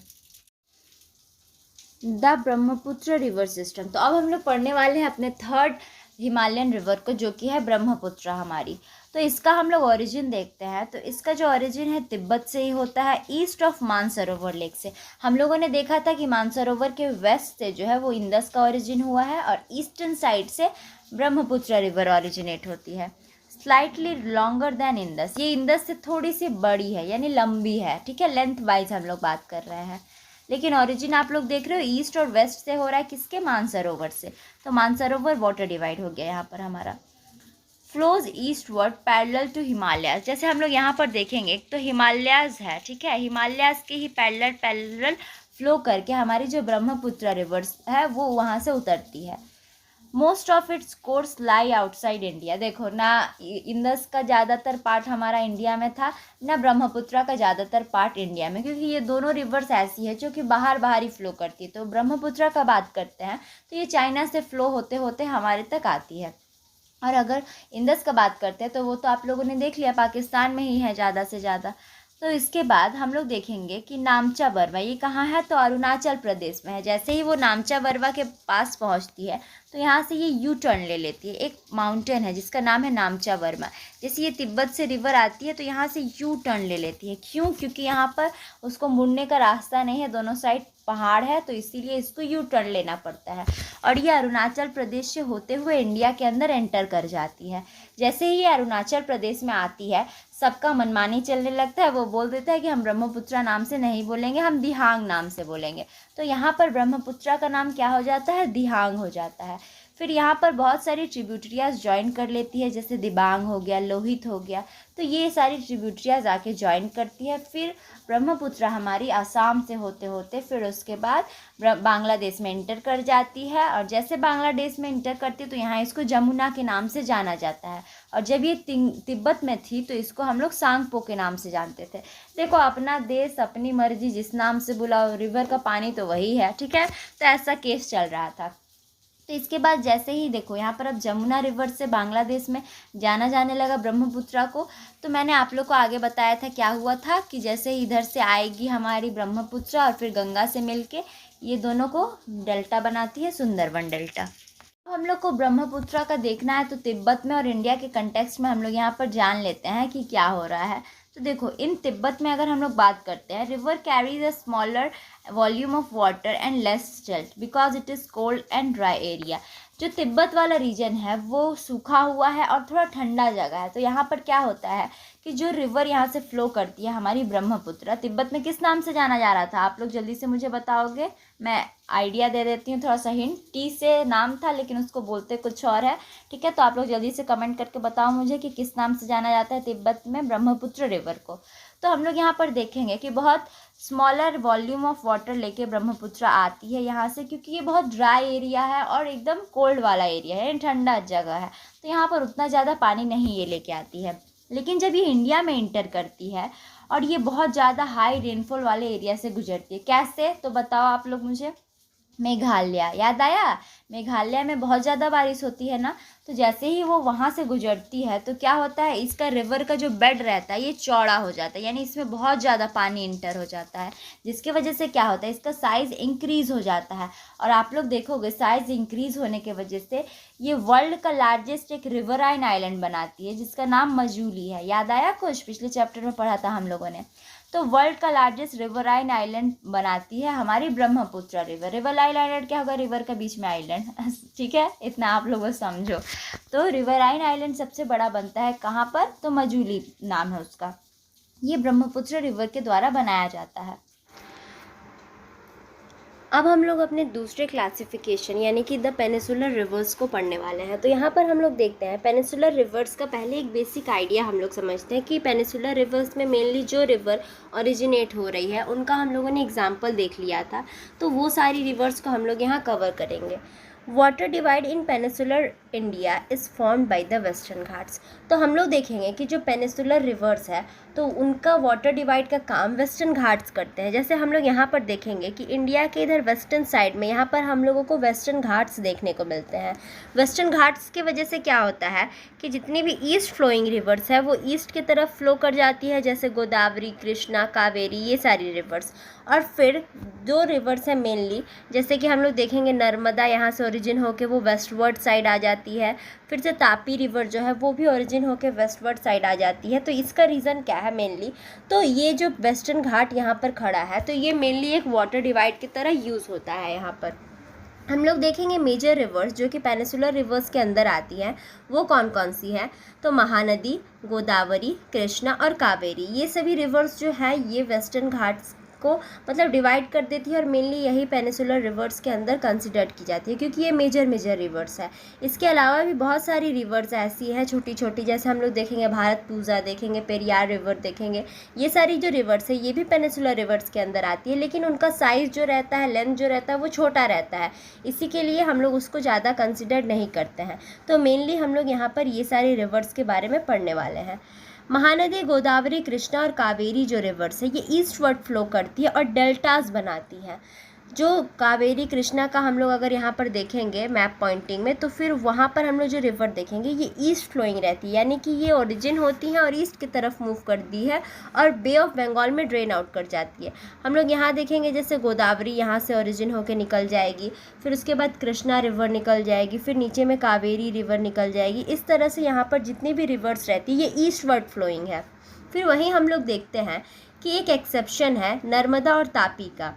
The Brahmaputra river system. तो अब हम लोग पढ़ने वाले हैं अपने थर्ड हिमालयन रिवर को, जो कि है ब्रह्मपुत्र हमारी। तो इसका हम लोग ओरिजिन देखते हैं। तो इसका जो ओरिजिन है तिब्बत से ही होता है, ईस्ट ऑफ मानसरोवर लेक से। हम लोगों ने देखा था कि मानसरोवर के वेस्ट से जो है वो इंदस का ओरिजिन हुआ है और ईस्टर्न साइड से ब्रह्मपुत्र रिवर ओरिजिनेट होती है। स्लाइटली लॉन्गर देन इंदस, ये इंदस से थोड़ी सी बड़ी है यानी लंबी है, ठीक है, लेंथ वाइज हम लोग बात कर रहे हैं। लेकिन ओरिजिन आप लोग देख रहे हो ईस्ट और वेस्ट से हो रहा है, किसके? मानसरोवर से। तो मानसरोवर वाटर डिवाइड हो गया यहाँ पर हमारा। Flows eastward parallel to Himalaya. जैसे हम लोग यहाँ पर देखेंगे एक तो हिमालयाज है, ठीक है, हिमालयाज के ही पैरेलल फ्लो करके हमारी जो ब्रह्मपुत्र रिवर्स है वो वहाँ से उतरती है। Most of its course lie outside India. देखो ना, इंदस का ज़्यादातर पार्ट हमारा इंडिया में था, ना ब्रह्मपुत्रा का ज़्यादातर पार्ट इंडिया में, क्योंकि ये दोनों रिवर्स ऐसी है जो कि बाहर ही फ्लो करती है। तो ब्रह्मपुत्रा का बात करते हैं तो ये चाइना से फ्लो होते होते हमारे तक आती है। और अगर इंदस का बात करते हैं तो वो तो आप लोगों ने देख लिया पाकिस्तान में ही है ज़्यादा से ज़्यादा। तो इसके बाद हम लोग देखेंगे कि नामचा बरवा ये कहाँ है, तो अरुणाचल प्रदेश में है। जैसे ही वो नामचा बरवा के पास पहुँचती है तो यहाँ से ये यू टर्न ले लेती है। एक माउंटेन है जिसका नाम है नामचा बर्मा। जैसे ये तिब्बत से रिवर आती है तो यहाँ से यू टर्न ले लेती है। क्यों? क्योंकि यहाँ पर उसको मुड़ने का रास्ता नहीं है, दोनों साइड पहाड़ है, तो इसीलिए इसको यू टर्न लेना पड़ता है। और ये अरुणाचल प्रदेश से होते हुए इंडिया के अंदर एंटर कर जाती है। जैसे ही ये अरुणाचल प्रदेश में आती है सबका मनमानी चलने लगता है। वो बोल देता है कि हम ब्रह्मपुत्रा नाम से नहीं बोलेंगे, हम दिहांग नाम से बोलेंगे। तो यहाँ पर ब्रह्मपुत्रा का नाम क्या हो जाता है? दिहांग हो जाता है। फिर यहाँ पर बहुत सारी ट्रिब्यूटरीज ज्वाइन कर लेती है, जैसे दिबांग हो गया, लोहित हो गया। तो ये सारी ट्रिब्यूटरीज आके ज्वाइन करती है। फिर ब्रह्मपुत्रा हमारी आसाम से होते होते फिर उसके बाद बांग्लादेश में इंटर कर जाती है। और जैसे बांग्लादेश में इंटर करती है तो यहाँ इसको जमुना के नाम से जाना जाता है। और जब ये तिब्बत में थी तो इसको हम लोग सांगपो के नाम से जानते थे। देखो, अपना देश अपनी मर्जी, जिस नाम से बुलाओ, रिवर का पानी तो वही है, ठीक है। तो ऐसा केस चल रहा था। तो इसके बाद जैसे ही देखो यहाँ पर अब जमुना रिवर से बांग्लादेश में जाना जाने लगा ब्रह्मपुत्रा को। तो मैंने आप लोग को आगे बताया था क्या हुआ था कि जैसे इधर से आएगी हमारी ब्रह्मपुत्रा और फिर गंगा से मिलके ये दोनों को डेल्टा बनाती है, सुंदरबन डेल्टा। हम लोग को ब्रह्मपुत्रा का देखना है तो तिब्बत में और इंडिया के कंटेक्स्ट में हम लोग यहाँ पर जान लेते हैं कि क्या हो रहा है। तो देखो, इन तिब्बत में अगर हम लोग बात करते हैं, river carries a smaller volume of water and less salt because it is cold and dry area. जो तिब्बत वाला रीजन है वो सूखा हुआ है और थोड़ा ठंडा जगह है। तो यहाँ पर क्या होता है कि जो रिवर यहाँ से फ्लो करती है हमारी ब्रह्मपुत्रा, तिब्बत में किस नाम से जाना जा रहा था? आप लोग जल्दी से मुझे बताओगे? मैं आइडिया दे देती हूँ, थोड़ा सा हिंट। टी से नाम था लेकिन उसको बोलते कुछ और है, ठीक है। तो आप लोग जल्दी से कमेंट करके बताओ मुझे कि किस नाम से जाना जाता है तिब्बत में ब्रह्मपुत्र रिवर को। तो हम लोग यहाँ पर देखेंगे कि बहुत स्मॉलर वॉल्यूम ऑफ वाटर लेके ब्रह्मपुत्रा आती है यहाँ से, क्योंकि ये बहुत ड्राई एरिया है और एकदम कोल्ड वाला एरिया है, ठंडा जगह है। तो यहाँ पर उतना ज़्यादा पानी नहीं ये लेके आती है। लेकिन जब ये इंडिया में इंटर करती है और ये बहुत ज़्यादा हाई रेनफॉल वाले एरिया से गुजरती है। कैसे? तो बताओ आप लोग मुझे। मेघालय, याद आया? मेघालय में बहुत ज़्यादा बारिश होती है ना। तो जैसे ही वो वहाँ से गुजरती है तो क्या होता है, इसका रिवर का जो बेड रहता है ये चौड़ा हो जाता है, यानी इसमें बहुत ज़्यादा पानी इंटर हो जाता है, जिसकी वजह से क्या होता है, इसका साइज़ इंक्रीज़ हो जाता है। और आप लोग देखोगे साइज़ इंक्रीज़ होने के वजह से ये वर्ल्ड का लार्जेस्ट एक रिवराइन आइलैंड बनाती है जिसका नाम मजूली है। याद आया कुछ? पिछले चैप्टर में पढ़ा था हम लोगों ने। तो वर्ल्ड का लार्जेस्ट रिवराइन आइलैंड बनाती है हमारी ब्रह्मपुत्र रिवर। रिवराइन आइलैंड क्या होगा? रिवर के बीच में आइलैंड ठीक है, इतना आप लोग समझो। तो रिवराइन आइलैंड सबसे बड़ा बनता है कहाँ पर? तो मजूली नाम है उसका। ये ब्रह्मपुत्र रिवर के द्वारा बनाया जाता है। अब हम लोग अपने दूसरे क्लासिफिकेशन यानी कि द पेनिसुलर रिवर्स को पढ़ने वाले हैं। तो यहाँ पर हम लोग देखते हैं पेनिसुलर रिवर्स का पहले एक बेसिक आइडिया हम लोग समझते हैं कि पेनिसुलर रिवर्स में मेनली जो रिवर ओरिजिनेट हो रही है उनका हम लोगों ने एग्जाम्पल देख लिया था, तो वो सारी रिवर्स को हम लोग यहाँ कवर करेंगे। Water divide in peninsular India is formed by the western Ghats. तो हम लोग देखेंगे कि जो पेनिसुलर रिवर्स है तो उनका वाटर डिवाइड का काम वेस्टर्न घाट्स करते हैं। जैसे हम लोग यहाँ पर देखेंगे कि इंडिया के इधर वेस्टर्न साइड में यहाँ पर हम लोगों को वेस्टर्न घाट्स देखने को मिलते हैं। वेस्टर्न घाट्स की वजह से क्या होता है कि जितनी भी ईस्ट फ्लोइंग रिवर्स है वो ईस्ट की तरफ फ्लो कर जाती है, जैसे गोदावरी, कृष्णा, कावेरी, ये सारी रिवर्स। और फिर दो रिवर्स है मेनली, जैसे कि हम लोग देखेंगे नर्मदा यहाँ से ओरिजिन होके वो वेस्टवर्ड साइड आ जाती है, फिर से तापी रिवर जो है वो भी ओरिजिन होके वेस्टवर्ड साइड आ जाती है। तो इसका रीज़न क्या है मेनली? तो ये जो वेस्टर्न घाट यहाँ पर खड़ा है तो ये मेनली एक वाटर डिवाइड की तरह यूज़ होता है। यहाँ पर हम लोग देखेंगे मेजर रिवर्स जो कि पेनिसुलर रिवर्स के अंदर आती हैं वो कौन कौन सी है? तो महानदी, गोदावरी, कृष्णा और कावेरी, ये सभी रिवर्स जो है ये वेस्टर्न घाट्स को मतलब डिवाइड कर देती है और मेनली यही पेनिसुलर रिवर्स के अंदर कंसिडर की जाती है क्योंकि ये मेजर रिवर्स है। इसके अलावा भी बहुत सारी रिवर्स ऐसी हैं छोटी छोटी, जैसे हम लोग देखेंगे भारतपुजा देखेंगे, पेरियार रिवर देखेंगे, ये सारी जो रिवर्स है ये भी पेनिसुलर रिवर्स के अंदर आती है, लेकिन उनका साइज़ जो रहता है, लेंथ जो रहता है वो छोटा रहता है, इसी के लिए हम लोग उसको ज़्यादा कंसिडर नहीं करते हैं। तो मेनली हम लोग यहाँ पर ये सारी रिवर्स के बारे में पढ़ने वाले हैं। महानदी, गोदावरी, कृष्णा और कावेरी जो रिवर्स है ये ईस्टवर्ड फ्लो करती है और डेल्टास बनाती है। जो कावेरी कृष्णा का हम लोग अगर यहाँ पर देखेंगे मैप पॉइंटिंग में तो फिर वहाँ पर हम लोग जो रिवर देखेंगे ये ईस्ट फ्लोइंग रहती है, यानी कि ये ओरिजिन होती है और ईस्ट की तरफ मूव करती है और बे ऑफ बंगाल में ड्रेन आउट कर जाती है। हम लोग यहाँ देखेंगे जैसे गोदावरी यहाँ से ओरिजिन होकर निकल जाएगी, फिर उसके बाद कृष्णा रिवर निकल जाएगी, फिर नीचे में कावेरी रिवर निकल जाएगी। इस तरह से यहाँ पर जितनी भी रिवर्स रहती है ये ईस्टवर्ड फ्लोइंग है। फिर वहीं हम लोग देखते हैं कि एक एक्सेप्शन है नर्मदा और तापी का,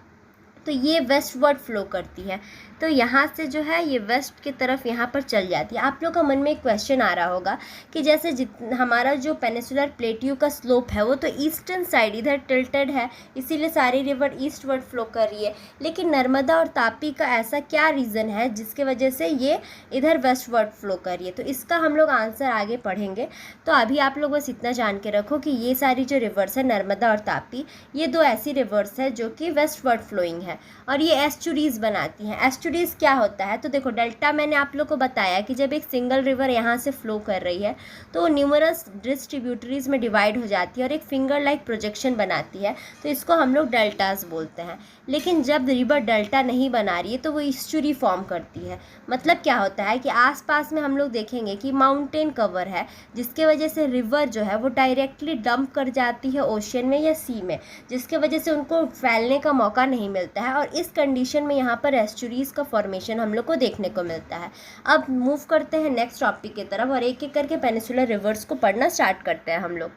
तो ये वेस्टवर्ड फ्लो करती है, तो यहाँ से जो है ये वेस्ट की तरफ यहाँ पर चल जाती है। आप लोग का मन में एक क्वेश्चन आ रहा होगा कि जैसे हमारा जो पेनिसुलर प्लेट्यू का स्लोप है वो तो ईस्टर्न साइड इधर टिल्टेड है, इसीलिए सारी रिवर ईस्टवर्ड फ्लो कर रही है, लेकिन नर्मदा और तापी का ऐसा क्या रीज़न है जिसके वजह से ये इधर वेस्टवर्ड फ्लो कर रही है? तो इसका हम लोग आंसर आगे पढ़ेंगे। तो अभी आप लोग बस इतना जान के रखो कि ये सारी जो रिवर्स है नर्मदा और तापी, ये दो ऐसी रिवर्स है जो कि वेस्टवर्ड फ्लोइंग है और ये एस्चुरीज बनाती हैं। एस्चुरीज क्या होता है? तो देखो डेल्टा मैंने आप लोग को बताया कि जब एक सिंगल रिवर यहाँ से फ्लो कर रही है तो वो न्यूमरस डिस्ट्रीब्यूटरीज में डिवाइड हो जाती है और एक फिंगर लाइक प्रोजेक्शन बनाती है, तो इसको हम लोग डेल्टास बोलते हैं। लेकिन जब रिवर डेल्टा नहीं बना रही है तो वो एस्चुरी फॉर्म करती है। मतलब क्या होता है कि आसपास में हम लोग देखेंगे कि माउंटेन कवर है जिसके वजह से रिवर जो है वो डायरेक्टली डंप कर जाती है ओशन में या सी में, जिसके वजह से उनको फैलने का मौका नहीं मिलता है और इस कंडीशन में यहाँ पर एस्चुरीज का फॉर्मेशन हम लोग को देखने को मिलता है। अब मूव करते हैं नेक्स्ट टॉपिक की तरफ और एक एक करके पेनिसुलर रिवर्स को पढ़ना स्टार्ट करते हैं हम लोग।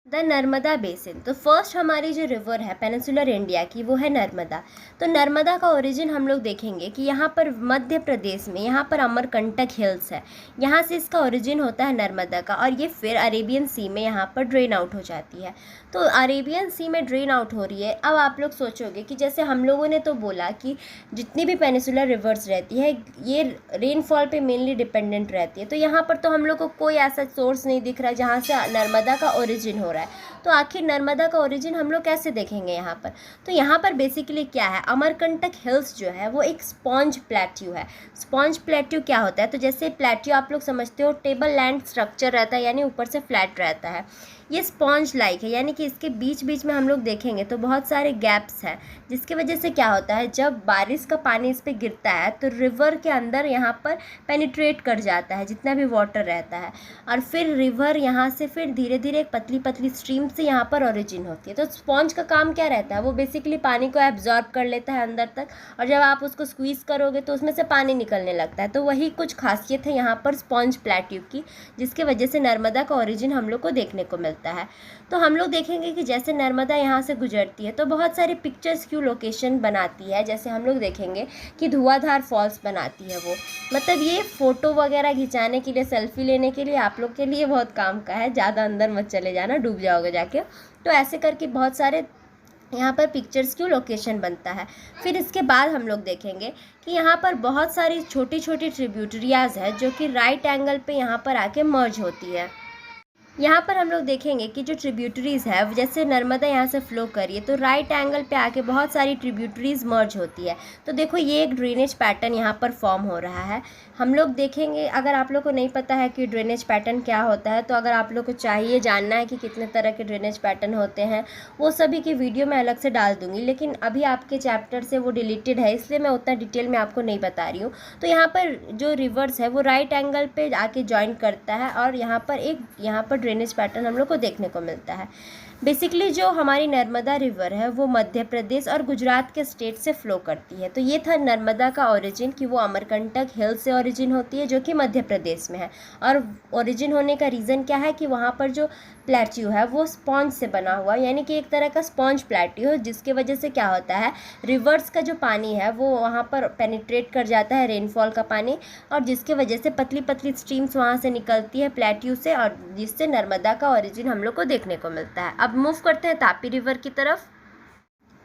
द नर्मदा बेसिन, तो फर्स्ट हमारी जो रिवर है पेनिसुलर इंडिया की वो है नर्मदा। तो नर्मदा का ओरिजिन हम लोग देखेंगे कि यहाँ पर मध्य प्रदेश में यहाँ पर अमरकंटक हिल्स है, यहाँ से इसका ओरिजिन होता है नर्मदा का और ये फिर अरेबियन सी में यहाँ पर ड्रेन आउट हो जाती है। तो अरेबियन सी में ड्रेन आउट हो रही है। अब आप लोग सोचोगे कि जैसे हम लोगों ने तो बोला कि जितनी भी पेनिसुलर रिवर्स रहती है ये रेनफॉल पे मेनली डिपेंडेंट रहती है, तो यहाँ पर तो हम लोग को कोई ऐसा सोर्स नहीं दिख रहा है जहाँ से नर्मदा का ओरिजिन हो रहा है। तो आखिर नर्मदा का ओरिजिन हम लोग कैसे देखेंगे यहाँ पर? तो यहाँ पर बेसिकली क्या है, अमरकंटक हिल्स जो है वो एक स्पॉन्ज प्लेट्यू है। स्पॉन्ज प्लेट्यू क्या होता है? तो जैसे प्लेट्यू आप लोग समझते हो टेबल लैंड स्ट्रक्चर रहता है, यानी ऊपर से फ्लैट रहता है। ये स्पॉन्ज लाइक है, यानी कि इसके बीच बीच में हम लोग देखेंगे तो बहुत सारे गैप्स हैं, जिसकी वजह से क्या होता है जब बारिश का पानी इस पर गिरता है तो रिवर के अंदर यहाँ पर पेनिट्रेट कर जाता है जितना भी वाटर रहता है, और फिर रिवर यहाँ से फिर धीरे धीरे एक पतली पतली स्ट्रीम से यहाँ पर ओरिजिन होती है। तो स्पॉन्ज का काम क्या रहता है? वो बेसिकली पानी को एब्जॉर्ब कर लेता है अंदर तक, और जब आप उसको स्क्वीज़ करोगे तो उसमें से पानी निकलने लगता है। तो वही कुछ खासियत है यहाँ पर स्पॉन्ज प्लेट्यू की, जिसके वजह से नर्मदा का ओरिजिन हम लोग को देखने को मिलता है। मिलता है। तो हम लोग देखेंगे कि जैसे नर्मदा यहाँ से गुजरती है तो बहुत सारे पिक्चर्स की लोकेशन बनाती है। जैसे हम लोग देखेंगे कि धुआंधार फॉल्स बनाती है वो, मतलब ये फ़ोटो वगैरह खिंचाने के लिए, सेल्फी लेने के लिए आप लोग के लिए बहुत काम का है, ज़्यादा अंदर मत चले जाना, डूब जाओगे जाके। तो ऐसे करके बहुत सारे यहाँ पर पिक्चर्स की लोकेशन बनता है। फिर इसके बाद हम लोग देखेंगे कि यहाँ पर बहुत सारी छोटी छोटी ट्रिब्यूटरियाज है जो कि राइट एंगल पे यहाँ पर आके मर्ज होती है। यहाँ पर हम लोग देखेंगे कि जो ट्रिब्यूटरीज़ है, जैसे नर्मदा यहाँ से फ्लो कर रही है तो राइट एंगल पे आके बहुत सारी ट्रिब्यूटरीज़ मर्ज होती है। तो देखो ये एक ड्रेनेज पैटर्न यहाँ पर फॉर्म हो रहा है। हम लोग देखेंगे, अगर आप लोग को नहीं पता है कि ड्रेनेज पैटर्न क्या होता है, तो अगर आप लोग को चाहिए जानना है कि कितने तरह के ड्रेनेज पैटर्न होते हैं, वो सभी की वीडियो मैं अलग से डाल दूँगी, लेकिन अभी आपके चैप्टर से वो डिलीटेड है, इसलिए मैं उतना डिटेल में आपको नहीं बता रही हूँ। तो यहाँ पर जो रिवर्स है वो राइट एंगल पे आके ज्वाइन करता है और यहाँ पर ड्रेनेज पैटर्न हम लोग को देखने को मिलता है। बेसिकली जो हमारी नर्मदा रिवर है वो मध्य प्रदेश और गुजरात के स्टेट से फ्लो करती है। तो ये था नर्मदा का ओरिजिन कि वो अमरकंटक हिल से ओरिजिन होती है जो कि मध्य प्रदेश में है। और ओरिजिन होने का रीज़न क्या है कि वहाँ पर जो प्लेट्यू है वो स्पॉन्ज से बना हुआ, यानी कि एक तरह का स्पॉन्ज प्लेट्यू है, जिसके वजह से क्या होता है, रिवर्स का जो पानी है वो वहाँ पर पेनिट्रेट कर जाता है, रेनफॉल का पानी, और जिसके वजह से पतली पतली स्ट्रीम्स वहाँ से निकलती है प्लेट्यू से, और जिससे नर्मदा का ओरिजिन हम लोग को देखने को मिलता है। अब मूव करते हैं तापी रिवर की तरफ।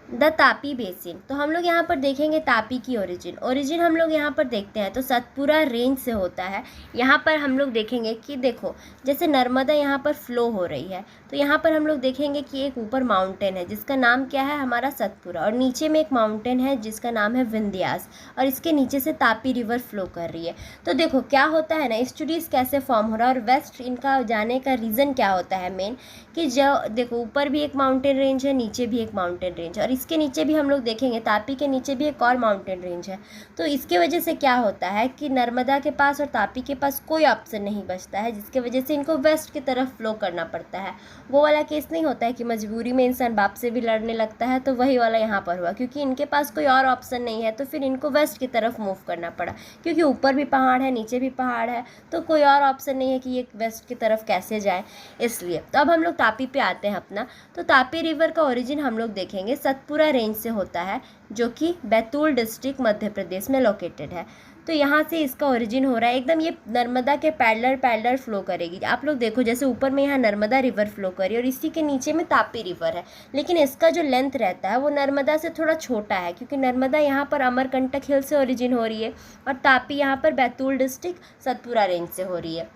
द तापी बेसिन, तो हम लोग यहाँ पर देखेंगे तापी की ओरिजिन हम लोग यहाँ पर देखते हैं तो सतपुरा रेंज से होता है। यहाँ पर हम लोग देखेंगे कि देखो जैसे नर्मदा यहाँ पर फ्लो हो रही है तो यहाँ पर हम लोग देखेंगे कि एक ऊपर माउंटेन है जिसका नाम क्या है, हमारा सतपुरा, और नीचे में एक माउंटेन है जिसका नाम है विंध्यास, और इसके नीचे से तापी रिवर फ्लो कर रही है। तो देखो क्या होता है ना, एस्टुरीज कैसे फॉर्म हो रहा है और वेस्ट इनका जाने का रीज़न क्या होता है मेन, कि जो देखो ऊपर भी एक माउंटेन रेंज है, नीचे भी एक माउंटेन रेंज है, और इसके नीचे भी हम लोग देखेंगे तापी के नीचे भी एक और माउंटेन रेंज है। तो इसके वजह से क्या होता है कि नर्मदा के पास और तापी के पास कोई ऑप्शन नहीं बचता है, जिसके वजह से इनको वेस्ट की तरफ फ्लो करना पड़ता है। वो वाला केस नहीं होता है कि मजबूरी में इंसान बाप से भी लड़ने लगता है, तो वही वाला यहाँ पर हुआ, क्योंकि इनके पास कोई और ऑप्शन नहीं है तो फिर इनको वेस्ट की तरफ मूव करना पड़ा, क्योंकि ऊपर भी पहाड़ है नीचे भी पहाड़ है, तो कोई और ऑप्शन नहीं है कि ये वेस्ट की तरफ कैसे जाए, इसलिए। तो अब हम लोग तापी पे आते हैं अपना। तो तापी रिवर का ओरिजिन हम लोग देखेंगे सतपुरा रेंज से होता है जो कि बैतूल डिस्ट्रिक्ट मध्य प्रदेश में लोकेटेड है। तो यहाँ से इसका ओरिजिन हो रहा है, एकदम ये नर्मदा के पैरेलल फ्लो करेगी। आप लोग देखो जैसे ऊपर में यहाँ नर्मदा रिवर फ्लो कर रही है और इसी के नीचे में तापी रिवर है, लेकिन इसका जो लेंथ रहता है वो नर्मदा से थोड़ा छोटा है, क्योंकि नर्मदा यहाँ पर अमरकंटक हिल से ओरिजिन हो रही है और तापी यहाँ पर बैतूल डिस्ट्रिक्ट सतपुरा रेंज से हो रही है,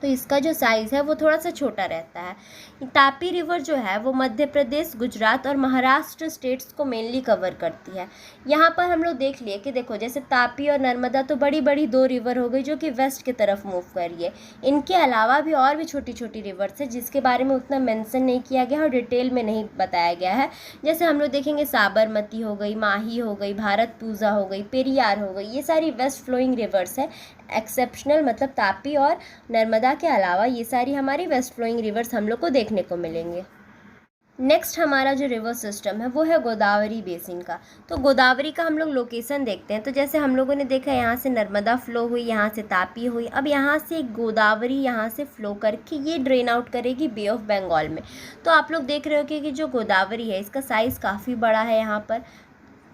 तो इसका जो साइज़ है वो थोड़ा सा छोटा रहता है। तापी रिवर जो है वो मध्य प्रदेश, गुजरात और महाराष्ट्र स्टेट्स को मेनली कवर करती है। यहाँ पर हम लोग देख लिए कि देखो जैसे तापी और नर्मदा तो बड़ी बड़ी दो रिवर हो गई जो कि वेस्ट की तरफ मूव कर रही है। इनके अलावा भी और भी छोटी छोटी रिवर्स है जिसके बारे में उतना मेंशन नहीं किया गया और डिटेल में नहीं बताया गया है। जैसे हम लोग देखेंगे साबरमती हो गई, माही हो गई, भारत पूजा हो गई, पेरियार हो गई, ये सारी वेस्ट फ्लोइंग रिवर्स है। एक्सेप्शनल मतलब तापी और नर्मदा के अलावा ये सारी हमारी वेस्ट फ्लोइंग रिवर्स हम लोग को देखने को मिलेंगे। नेक्स्ट हमारा जो रिवर सिस्टम है वो है गोदावरी बेसिन का। तो गोदावरी का हम लोग लोकेशन देखते हैं। तो जैसे हम लोगों ने देखा यहाँ से नर्मदा फ्लो हुई, यहाँ से तापी हुई, अब यहाँ से गोदावरी यहाँ से फ्लो करके ये ड्रेन आउट करेगी बे ऑफ बंगाल में। तो आप लोग देख रहे हो कि जो गोदावरी है इसका साइज़ काफ़ी बड़ा है।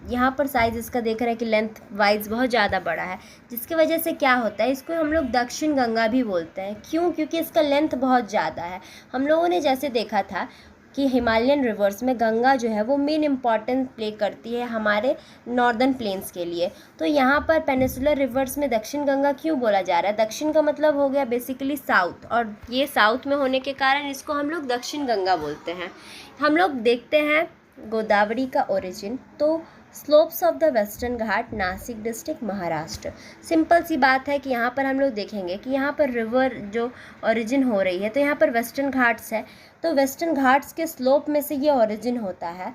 यहाँ पर साइज़ इसका देख रहे हैं कि लेंथ वाइज बहुत ज़्यादा बड़ा है, जिसकी वजह से क्या होता है इसको हम लोग दक्षिण गंगा भी बोलते हैं। क्यों? क्योंकि इसका लेंथ बहुत ज़्यादा है। हम लोगों ने जैसे देखा था कि हिमालयन रिवर्स में गंगा जो है वो मेन इम्पॉर्टेंस प्ले करती है हमारे नॉर्दर्न प्लेन्स के लिए। तो यहाँ पर पेनिसुलर रिवर्स में दक्षिण गंगा क्यों बोला जा रहा है? दक्षिण का मतलब हो गया बेसिकली साउथ, और ये साउथ में होने के कारण इसको हम लोग दक्षिण गंगा बोलते हैं। हम लोग देखते हैं गोदावरी का ओरिजिन। तो slopes of the Western Ghat, Nashik district, Maharashtra. Simple सी बात है कि यहाँ पर हम लोग देखेंगे कि यहाँ पर रिवर जो ओरिजिन हो रही है तो यहाँ पर वेस्टर्न घाट्स है। तो वेस्टर्न घाट्स के स्लोप में से ये ओरिजिन होता है।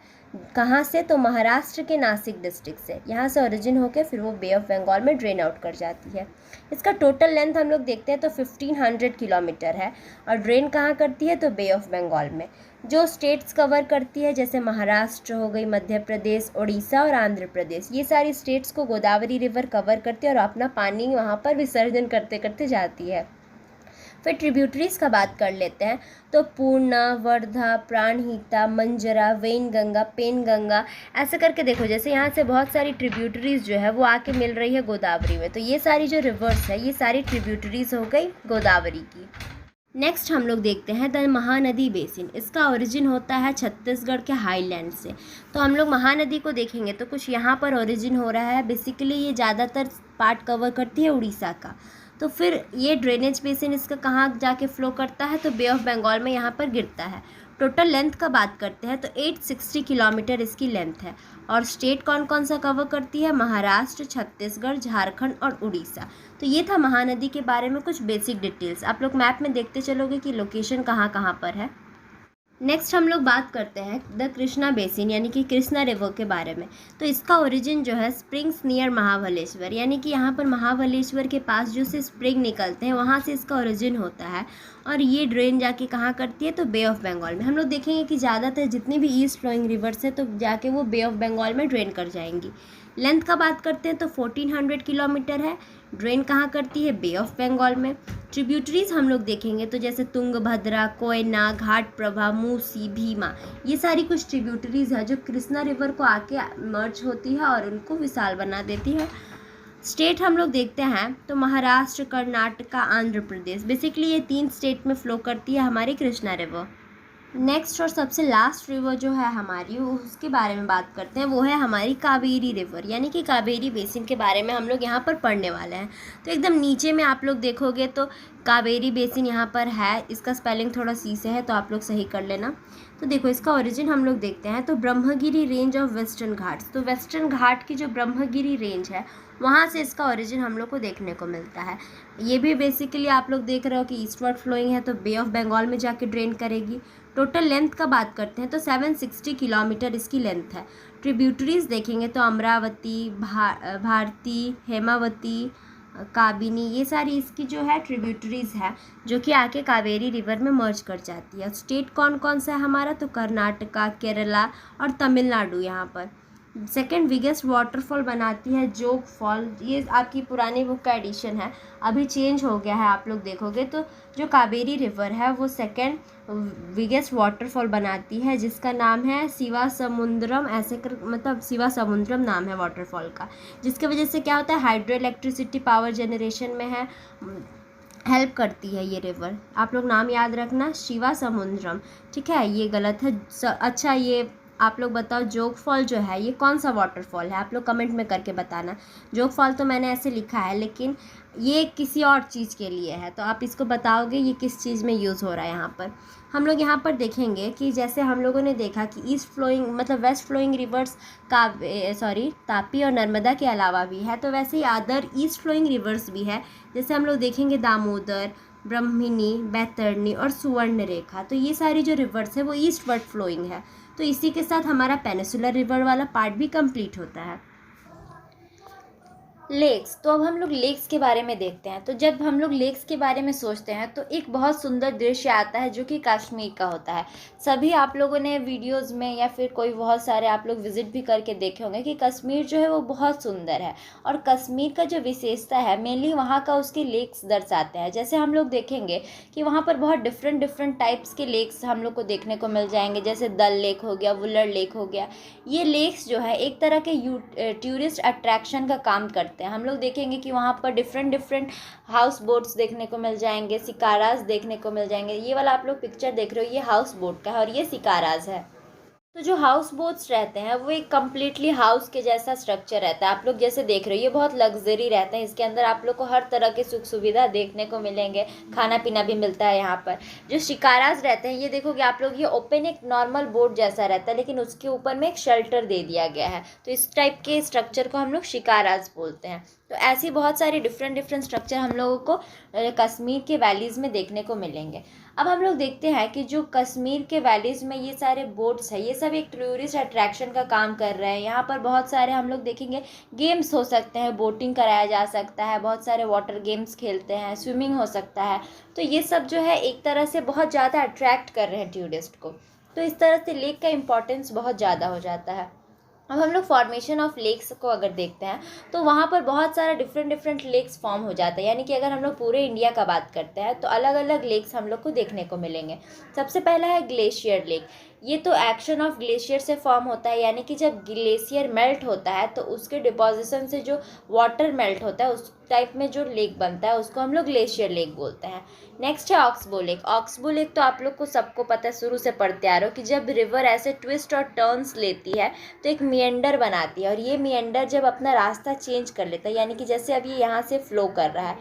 कहाँ से? तो महाराष्ट्र के नासिक डिस्ट्रिक्ट से। यहाँ से ओरिजिन होकर फिर वो बे ऑफ बंगाल में ड्रेन आउट कर जाती है। इसका टोटल लेंथ हम लोग देखते हैं तो 1500 किलोमीटर है, और ड्रेन कहाँ करती है? तो बे ऑफ बंगाल में। जो स्टेट्स कवर करती है जैसे महाराष्ट्र हो गई, मध्य प्रदेश, उड़ीसा और आंध्र प्रदेश, ये सारी स्टेट्स को गोदावरी रिवर कवर करती है और अपना पानी वहाँ पर विसर्जन करते करते जाती है। फिर ट्रिब्यूटरीज़ का बात कर लेते हैं तो पूर्णा, वर्धा, प्राणहिता, मंजरा, वेनगंगा, पेनगंगा, ऐसे करके देखो जैसे यहाँ से बहुत सारी ट्रिब्यूटरीज़ जो है वो आके मिल रही है गोदावरी में। तो ये सारी जो रिवर्स है ये सारी ट्रिब्यूटरीज़ हो गई गोदावरी की। नेक्स्ट हम लोग देखते हैं द महानदी बेसिन। इसका ओरिजिन होता है छत्तीसगढ़ के हाईलैंड से। तो हम लोग महानदी को देखेंगे तो कुछ यहाँ पर ओरिजिन हो रहा है। बेसिकली ये ज़्यादातर पार्ट कवर करती है उड़ीसा का। तो फिर ये ड्रेनेज बेसिन इसका कहाँ जाके फ्लो करता है, तो बे ऑफ बंगाल में यहाँ पर गिरता है। टोटल लेंथ का बात करते हैं तो 860 किलोमीटर इसकी लेंथ है। और स्टेट कौन कौन सा कवर करती है, महाराष्ट्र, छत्तीसगढ़, झारखंड और उड़ीसा। तो ये था महानदी के बारे में कुछ बेसिक डिटेल्स। आप लोग मैप में देखते चलोगे कि लोकेशन कहाँ कहाँ पर है। नेक्स्ट हम लोग बात करते हैं द कृष्णा बेसिन यानी कि कृष्णा रिवर के बारे में। तो इसका ओरिजिन जो है स्प्रिंग्स नियर महाबलेश्वर, यानी कि यहाँ पर महाबलेश्वर के पास जो से स्प्रिंग निकलते हैं वहाँ से इसका ओरिजिन होता है। और ये ड्रेन जाके कहाँ करती है, तो बे ऑफ बंगाल में। हम लोग देखेंगे कि ज़्यादातर जितनी भी ईस्ट फ्लोइंग रिवर्स है तो जाके वो बे ऑफ बंगाल में ड्रेन कर जाएंगी। लेंथ का बात करते हैं तो 1400 किलोमीटर है। ड्रेन कहाँ करती है, बे ऑफ बंगाल में। ट्रिब्यूटरीज हम लोग देखेंगे तो जैसे तुंगभद्रा, कोयना, घाट प्रभा, मूसी, भीमा, ये सारी कुछ ट्रिब्यूटरीज है जो कृष्णा रिवर को आके मर्ज होती है और उनको विशाल बना देती है। स्टेट हम लोग देखते हैं तो महाराष्ट्र, कर्नाटका, आंध्र प्रदेश, बेसिकली ये 3 स्टेट में फ्लो करती है हमारी कृष्णा रिवर। नेक्स्ट और सबसे लास्ट रिवर जो है हमारी उसके बारे में बात करते हैं, वो है हमारी कावेरी रिवर, यानी कि कावेरी बेसिन के बारे में हम लोग यहाँ पर पढ़ने वाले हैं। तो एकदम नीचे में आप लोग देखोगे तो कावेरी बेसिन यहाँ पर है। इसका स्पेलिंग थोड़ा सी से है तो आप लोग सही कर लेना। तो देखो इसका ओरिजिन हम लोग देखते हैं तो Brahmagiri range of western Ghats. तो वेस्टर्न घाट की जो ब्रह्मगिरी रेंज है वहाँ से इसका ओरिजिन हम लोग को देखने को मिलता है। ये भी बेसिकली आप लोग देख रहे हो कि ईस्टवर्ड फ्लोइंग है तो बे ऑफ बंगाल में जाके ड्रेन करेगी। टोटल लेंथ का बात करते हैं तो 760 किलोमीटर इसकी लेंथ है। ट्रिब्यूटरीज देखेंगे तो अमरावती, भारती, हेमावती, काबिनी, ये सारी इसकी जो है ट्रिब्यूटरीज है जो कि आके कावेरी रिवर में मर्ज कर जाती है। स्टेट कौन कौन सा है हमारा, तो कर्नाटका, केरला और तमिलनाडु यहाँ पर। सेकेंड बिगेस्ट वाटरफॉल बनाती है जोग फॉल। ये आपकी पुरानी बुक का एडिशन है, अभी चेंज हो गया है। आप लोग देखोगे तो जो कावेरी रिवर है वो सेकेंड बिगेस्ट वाटरफॉल बनाती है जिसका नाम है शिवा समुद्रम, ऐसे कर मतलब शिवा समुद्रम नाम है वाटरफॉल का। जिसकी वजह से क्या होता है, हाइड्रो इलेक्ट्रिसिटी पावर जनरेशन में है, हेल्प करती है ये रिवर। आप लोग नाम याद रखना, शिवा समुद्रम, ठीक है। ये गलत है। अच्छा ये आप लोग बताओ जोग फॉल जो है ये कौन सा वाटरफॉल है, आप लोग कमेंट में करके बताना। जोग फॉल तो मैंने ऐसे लिखा है लेकिन ये किसी और चीज़ के लिए है, तो आप इसको बताओगे ये किस चीज़ में यूज़ हो रहा है। यहाँ पर हम लोग यहाँ पर देखेंगे कि जैसे हम लोगों ने देखा कि ईस्ट फ्लोइंग मतलब वेस्ट फ्लोइंग रिवर्स तापी और नर्मदा के अलावा भी है, तो वैसे ही अदर ईस्ट फ्लोइंग रिवर्स भी है। जैसे हम लोग देखेंगे दामोदर, ब्रह्मिणी, बैतरणी और सुवर्ण रेखा। तो ये सारी जो रिवर्स है वो ईस्ट वर्ड फ्लोइंग है। तो इसी के साथ हमारा पेनिसुलर रिवर वाला पार्ट भी कंप्लीट होता है। लेक्स, तो अब हम लोग लेक्स के बारे में देखते हैं। तो जब हम लोग लेक्स के बारे में सोचते हैं तो एक बहुत सुंदर दृश्य आता है जो कि कश्मीर का होता है। सभी आप लोगों ने वीडियोस में या फिर कोई बहुत सारे आप लोग विजिट भी करके देखे होंगे कि कश्मीर जो है वो बहुत सुंदर है। और कश्मीर का जो विशेषता है मेनली वहाँ का उसके लेक्स दर्शाते हैं। जैसे हम लोग देखेंगे कि वहाँ पर बहुत डिफरेंट टाइप्स के लेक्स हम लोग को देखने को मिल जाएंगे। जैसे दल लेक हो गया, वुलर लेक हो गया। ये लेक्स जो है एक तरह के टूरिस्ट अट्रैक्शन का काम करते हैं। हम लोग देखेंगे कि वहाँ पर डिफरेंट हाउस बोट्स देखने को मिल जाएंगे, शिकाराज देखने को मिल जाएंगे। ये वाला आप लोग पिक्चर देख रहे हो ये हाउस बोट का है और ये शिकाराज है। तो जो हाउस बोट्स रहते हैं वो एक कम्प्लीटली हाउस के जैसा स्ट्रक्चर रहता है। आप लोग जैसे देख रहे हो ये बहुत लग्जरी रहता है। इसके अंदर आप लोग को हर तरह के सुख सुविधा देखने को मिलेंगे, खाना पीना भी मिलता है यहाँ पर। जो शिकाराज रहते हैं ये देखोगे आप लोग ये ओपन एक नॉर्मल बोट जैसा रहता है लेकिन उसके ऊपर में एक शेल्टर दे दिया गया है। तो इस टाइप के स्ट्रक्चर को हम लोग शिकाराज बोलते हैं। तो ऐसी बहुत सारी डिफरेंट स्ट्रक्चर हम लोगों को कश्मीर के वैलीज़ में देखने को मिलेंगे। अब हम लोग देखते हैं कि जो कश्मीर के वैलीज़ में ये सारे बोट्स हैं ये सब एक टूरिस्ट अट्रैक्शन का काम कर रहे हैं। यहाँ पर बहुत सारे हम लोग देखेंगे गेम्स हो सकते हैं, बोटिंग कराया जा सकता है, बहुत सारे वाटर गेम्स खेलते हैं, स्विमिंग हो सकता है। तो ये सब जो है एक तरह से बहुत ज़्यादा अट्रैक्ट कर रहे हैं टूरिस्ट को। तो इस तरह से लेक का इम्पोर्टेंस बहुत ज़्यादा हो जाता है। अब हम लोग फॉर्मेशन ऑफ लेक्स को अगर देखते हैं तो वहाँ पर बहुत सारा डिफरेंट लेक्स फॉर्म हो जाता है, यानी कि अगर हम लोग पूरे इंडिया का बात करते हैं तो अलग अलग लेक्स हम लोग को देखने को मिलेंगे। सबसे पहला है ग्लेशियर लेक। ये तो एक्शन ऑफ ग्लेशियर से फॉर्म होता है, यानी कि जब ग्लेशियर मेल्ट होता है तो उसके डिपोजिशन से जो वाटर मेल्ट होता है उस टाइप में जो लेक बनता है उसको हम लोग ग्लेशियर लेक बोलते हैं। नेक्स्ट है ऑक्सबो लेक। ऑक्सबो लेक तो आप लोग को सबको पता है, शुरू से पढ़ते आ रहे हो कि जब रिवर ऐसे ट्विस्ट और टर्न्स लेती है तो एक मिएंडर बनाती है, और ये मिएंडर जब अपना रास्ता चेंज कर लेता है, यानी कि जैसे अब ये यहाँ से फ्लो कर रहा है,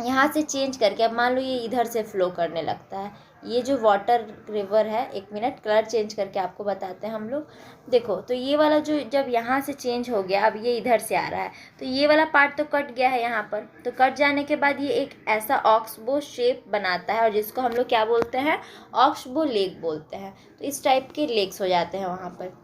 यहाँ से चेंज करके अब मान लो ये इधर से फ्लो करने लगता है, ये जो वाटर रिवर है, एक मिनट कलर चेंज करके आपको बताते हैं हम लोग। देखो तो ये वाला जो जब यहाँ से चेंज हो गया, अब ये इधर से आ रहा है, तो ये वाला पार्ट तो कट गया है यहाँ पर, तो कट जाने के बाद ये एक ऐसा ऑक्सबो शेप बनाता है और जिसको हम लोग क्या बोलते हैं, ऑक्सबो लेक बोलते हैं। तो इस टाइप के लेक्स हो जाते हैं वहाँ पर।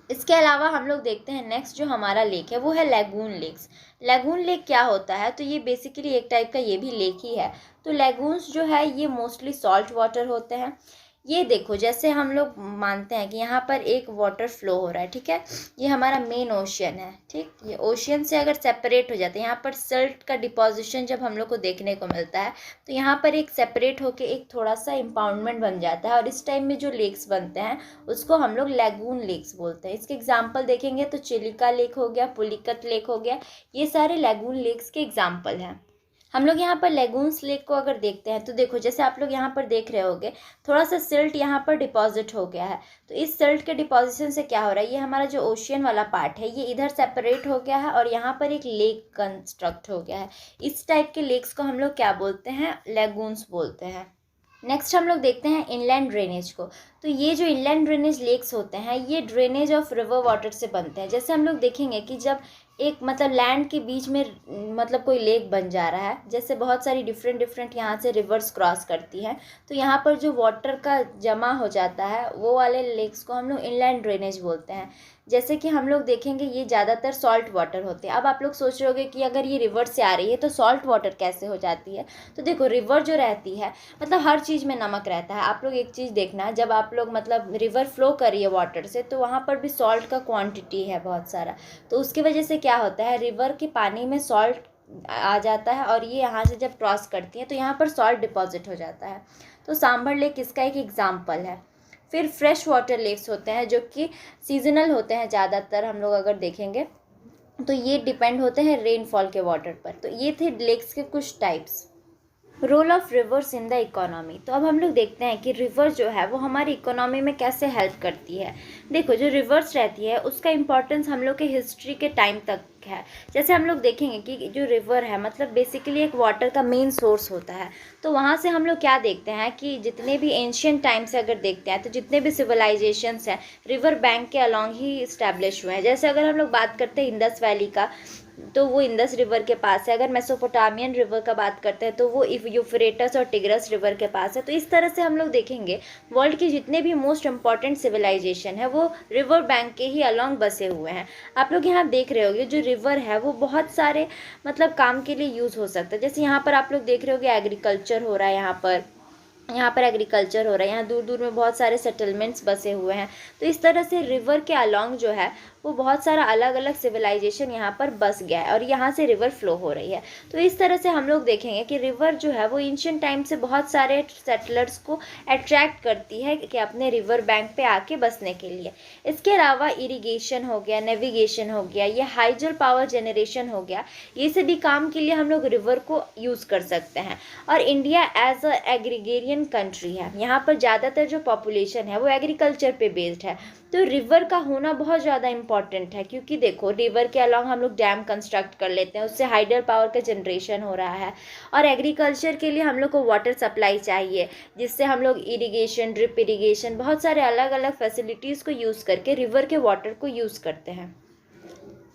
इसके अलावा हम लोग देखते हैं नेक्स्ट जो हमारा लेक है वो है लैगून लेक्स। लैगून लेक क्या होता है, तो ये बेसिकली एक टाइप का ये भी लेक ही है। तो लैगून्स जो है ये मोस्टली सॉल्ट वाटर होते हैं। ये देखो जैसे हम लोग मानते हैं कि यहाँ पर एक वाटर फ्लो हो रहा है, ठीक है, ये हमारा मेन ओशियन है, ठीक, ये ओशियन से अगर सेपरेट हो जाते हैं, यहाँ पर सल्ट का डिपोजिशन जब हम लोग को देखने को मिलता है तो यहाँ पर एक सेपरेट होके एक थोड़ा सा इम्पाउंडमेंट बन जाता है, और इस टाइम में जो लेक्स बनते हैं उसको हम लोग लैगून लेक्स बोलते हैं। इसके एग्जाम्पल देखेंगे तो चिलिका लेक हो गया, पुलिकत लेक हो गया, ये सारे लैगून लेक्स के एग्जाम्पल हैं। हम लोग यहाँ पर लेगून्स लेक को अगर देखते हैं तो देखो जैसे आप लोग यहाँ पर देख रहे होगे थोड़ा सा सिल्ट यहाँ पर डिपॉजिट हो गया है, तो इस सिल्ट के डिपॉजिशन से क्या हो रहा है, ये हमारा जो ओशियन वाला पार्ट है ये इधर सेपरेट हो गया है और यहाँ पर एक लेक कंस्ट्रक्ट हो गया है। इस टाइप के लेक्स को हम लोग क्या बोलते हैं, लेगून्स बोलते हैं। नेक्स्ट हम लोग देखते हैं इनलैंड ड्रेनेज को। तो ये जो इनलैंड ड्रेनेज लेक्स होते हैं ये ड्रेनेज ऑफ रिवर वाटर से बनते हैं। जैसे हम लोग देखेंगे कि जब एक मतलब लैंड के बीच में मतलब कोई लेक बन जा रहा है, जैसे बहुत सारी डिफरेंट यहाँ से रिवर्स क्रॉस करती हैं, तो यहाँ पर जो वाटर का जमा हो जाता है वो वाले लेक्स को हम लोग इनलैंड ड्रेनेज बोलते हैं। जैसे कि हम लोग देखेंगे ये ज़्यादातर सॉल्ट वाटर होते हैं। अब आप लोग सोच रहे होगे कि अगर ये रिवर से आ रही है तो सॉल्ट वाटर कैसे हो जाती है, तो देखो रिवर जो रहती है मतलब हर चीज़ में नमक रहता है। आप लोग एक चीज़ देखना, जब आप लोग मतलब रिवर फ्लो कर रही है वाटर से तो वहाँ पर भी सॉल्ट का क्वांटिटी है बहुत सारा, तो उसकी वजह से क्या होता है रिवर के पानी में सॉल्ट आ जाता है और ये यहाँ से जब क्रॉस करती है तो यहाँ पर सॉल्ट डिपॉजिट हो जाता है। तो सांभर लेक इसका एक एग्जाम्पल है। फिर फ्रेश वाटर लेक्स होते हैं जो कि सीजनल होते हैं ज़्यादातर, हम लोग अगर देखेंगे तो ये डिपेंड होते हैं रेनफॉल के वाटर पर। तो ये थे लेक्स के कुछ types. Role of rivers in the economy. तो अब हम लोग देखते हैं कि रिवर जो है वो हमारी इकोनॉमी में कैसे हेल्प करती है। देखो जो रिवर्स रहती है उसका इम्पोर्टेंस हम लोग के हिस्ट्री के टाइम तक है। जैसे हम लोग देखेंगे कि जो रिवर है मतलब बेसिकली एक वाटर का मेन सोर्स होता है, तो वहाँ से हम लोग क्या देखते हैं कि जितने भी एंशियंट टाइम से अगर देखते हैं तो जितने भी सिविलाइजेशंस हैं रिवर बैंक के अलॉन्ग ही इस्टेब्लिश हुए हैं। जैसे अगर हम लोग बात करते हैं इंडस वैली का तो वो इंडस रिवर के पास है, अगर मेसोपोटामियन रिवर का बात करते हैं तो वो यूफ्रेटस और टिग्रस रिवर के पास है। तो इस तरह से हम लोग देखेंगे वर्ल्ड के जितने भी मोस्ट इम्पॉर्टेंट सिविलाइजेशन है वो रिवर बैंक के ही अलॉन्ग बसे हुए हैं। आप लोग यहाँ देख रहे होगे जो रिवर है वो बहुत सारे मतलब काम के लिए यूज़ हो सकता है। जैसे यहाँ पर आप लोग देख रहे होगे एग्रीकल्चर हो रहा है, यहाँ पर एग्रीकल्चर हो रहा है, यहाँ दूर दूर में बहुत सारे सेटलमेंट्स बसे हुए हैं। तो इस तरह से रिवर के अलॉन्ग जो है वो बहुत सारा अलग अलग सिविलाइजेशन यहाँ पर बस गया है और यहाँ से रिवर फ्लो हो रही है। तो इस तरह से हम लोग देखेंगे कि रिवर जो है वो एंशिएंट टाइम से बहुत सारे सेटलर्स को अट्रैक्ट करती है कि अपने रिवर बैंक पे आके बसने के लिए। इसके अलावा इरिगेशन हो गया, नेविगेशन हो गया, ये हाइडल पावर जनरेशन हो गया, ये सभी काम के लिए हम लोग रिवर को यूज़ कर सकते हैं। और India as a agrarian country है, यहाँ पर ज़्यादातर जो पॉपुलेशन है वो एग्रीकल्चर पे बेस्ड है। तो रिवर का होना बहुत ज़्यादा इम्पॉर्टेंट है क्योंकि देखो रिवर के अलॉन्ग हम लोग डैम कंस्ट्रक्ट कर लेते हैं, उससे हाइडल पावर का जनरेशन हो रहा है। और एग्रीकल्चर के लिए हम लोग को वाटर सप्लाई चाहिए जिससे हम लोग इरिगेशन, ड्रिप इरिगेशन, बहुत सारे अलग अलग फैसिलिटीज़ को यूज़ करके रिवर के वाटर को यूज़ करते हैं।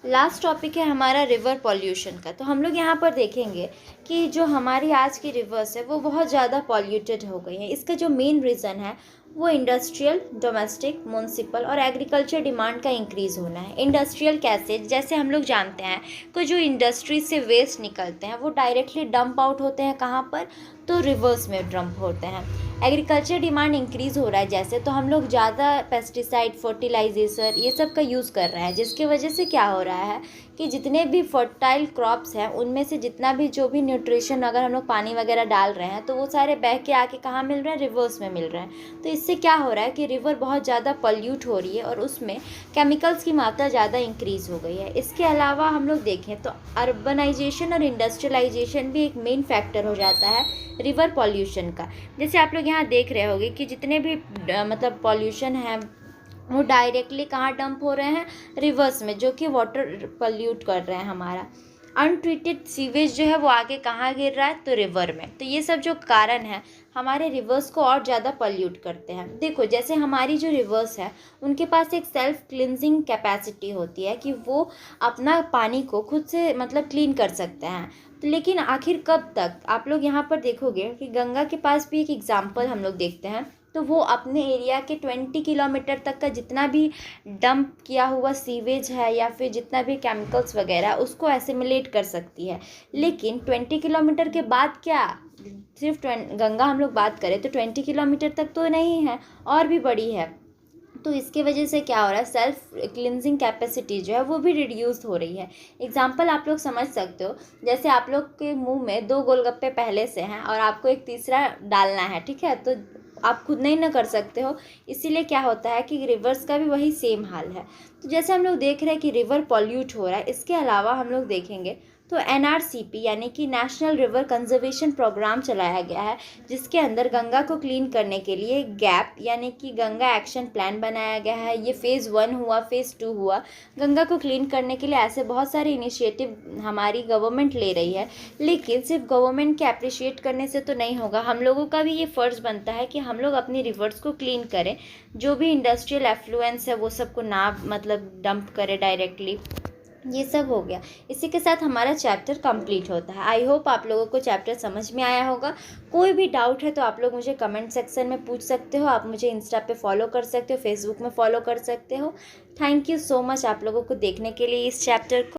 लास्ट टॉपिक है हमारा रिवर पॉल्यूशन का। तो हम लोग यहाँ पर देखेंगे कि जो हमारी आज की रिवर्स है वो बहुत ज़्यादा पॉल्यूटेड हो गई हैं। इसका जो मेन रीज़न है वो इंडस्ट्रियल, डोमेस्टिक, म्यूनसिपल और एग्रीकल्चर डिमांड का इंक्रीज़ होना है। इंडस्ट्रियल कैसे, जैसे हम लोग जानते हैं कि जो इंडस्ट्री से वेस्ट निकलते हैं वो डायरेक्टली डंप आउट होते हैं कहाँ पर, तो रिवर्स में डंप होते हैं। एग्रीकल्चर डिमांड इंक्रीज़ हो रहा है जैसे, तो हम लोग ज़्यादा पेस्टिसाइड, फर्टिलाइजेशन ये सब का यूज़ कर रहे हैं, जिसकी वजह से क्या हो रहा है कि जितने भी फर्टाइल क्रॉप्स हैं उनमें से जितना भी जो भी न्यूट्रिशन अगर हम लोग पानी वगैरह डाल रहे हैं तो वो सारे बह के आके कहाँ मिल रहे हैं, रिवर्स में मिल रहे हैं। तो इससे क्या हो रहा है कि रिवर बहुत ज़्यादा पॉल्यूट हो रही है और उसमें केमिकल्स की मात्रा ज़्यादा इंक्रीज़ हो गई है। इसके अलावा हम लोग देखें तो अर्बनाइजेशन और इंडस्ट्रियलाइजेशन भी एक मेन फैक्टर हो जाता है रिवर पॉल्यूशन का। जैसे आप लोग यहाँ देख रहे होंगे कि जितने भी मतलब पॉल्यूशन है वो डायरेक्टली कहाँ डंप हो रहे हैं, रिवर्स में, जो कि वाटर पॉल्यूट कर रहे हैं हमारा। अनट्रीटेड सीवेज जो है वो आगे कहाँ गिर रहा है, तो रिवर में। तो ये सब जो कारण है हमारे रिवर्स को और ज़्यादा पॉल्यूट करते हैं। देखो जैसे हमारी जो रिवर्स है उनके पास एक सेल्फ क्लिनजिंग कैपेसिटी होती है कि वो अपना पानी को खुद से मतलब क्लीन कर सकते हैं। तो लेकिन आखिर कब तक, आप लोग यहाँ पर देखोगे कि गंगा के पास भी एक एग्जाम्पल हम लोग देखते हैं, तो वो अपने एरिया के 20 किलोमीटर तक का जितना भी डंप किया हुआ सीवेज है या फिर जितना भी केमिकल्स वगैरह उसको एसिमिलेट कर सकती है। लेकिन 20 किलोमीटर के बाद क्या, सिर्फ गंगा हम लोग बात करें तो 20 किलोमीटर तक तो नहीं है, और भी बड़ी है। तो इसके वजह से क्या हो रहा है, सेल्फ क्लिनजिंग कैपेसिटी जो है वो भी रिड्यूस हो रही है। एग्जाम्पल आप लोग समझ सकते हो, जैसे आप लोग के मुंह में 2 गोलगप्पे पहले से हैं और आपको एक तीसरा डालना है, ठीक है, तो आप खुद नहीं ना कर सकते हो, इसीलिए क्या होता है कि रिवर्स का भी वही सेम हाल है। तो जैसे हम लोग देख रहे हैं कि रिवर पॉल्यूट हो रहा है, इसके अलावा हम लोग देखेंगे तो NRCP यानी कि नेशनल रिवर कंजर्वेशन प्रोग्राम चलाया गया है, जिसके अंदर गंगा को क्लीन करने के लिए गैप यानी कि गंगा एक्शन प्लान बनाया गया है। ये फ़ेज़ 1 हुआ, फ़ेज़ 2 हुआ। गंगा को क्लीन करने के लिए ऐसे बहुत सारे इनिशिएटिव हमारी गवर्नमेंट ले रही है, लेकिन सिर्फ गवर्नमेंट के अप्रिशिएट करने से तो नहीं होगा। हम लोगों का भी ये फ़र्ज़ बनता है कि हम लोग अपनी रिवर्स को क्लीन करें, जो भी इंडस्ट्रियल एफ्लुएंस है वो सबको ना मतलब डंप करें डायरेक्टली। ये सब हो गया। इसी के साथ हमारा चैप्टर कंप्लीट होता है। आई होप आप लोगों को चैप्टर समझ में आया होगा। कोई भी डाउट है तो आप लोग मुझे कमेंट सेक्शन में पूछ सकते हो। आप मुझे इंस्टा पे फॉलो कर सकते हो, फेसबुक में फॉलो कर सकते हो। थैंक यू सो मच आप लोगों को देखने के लिए इस चैप्टर को।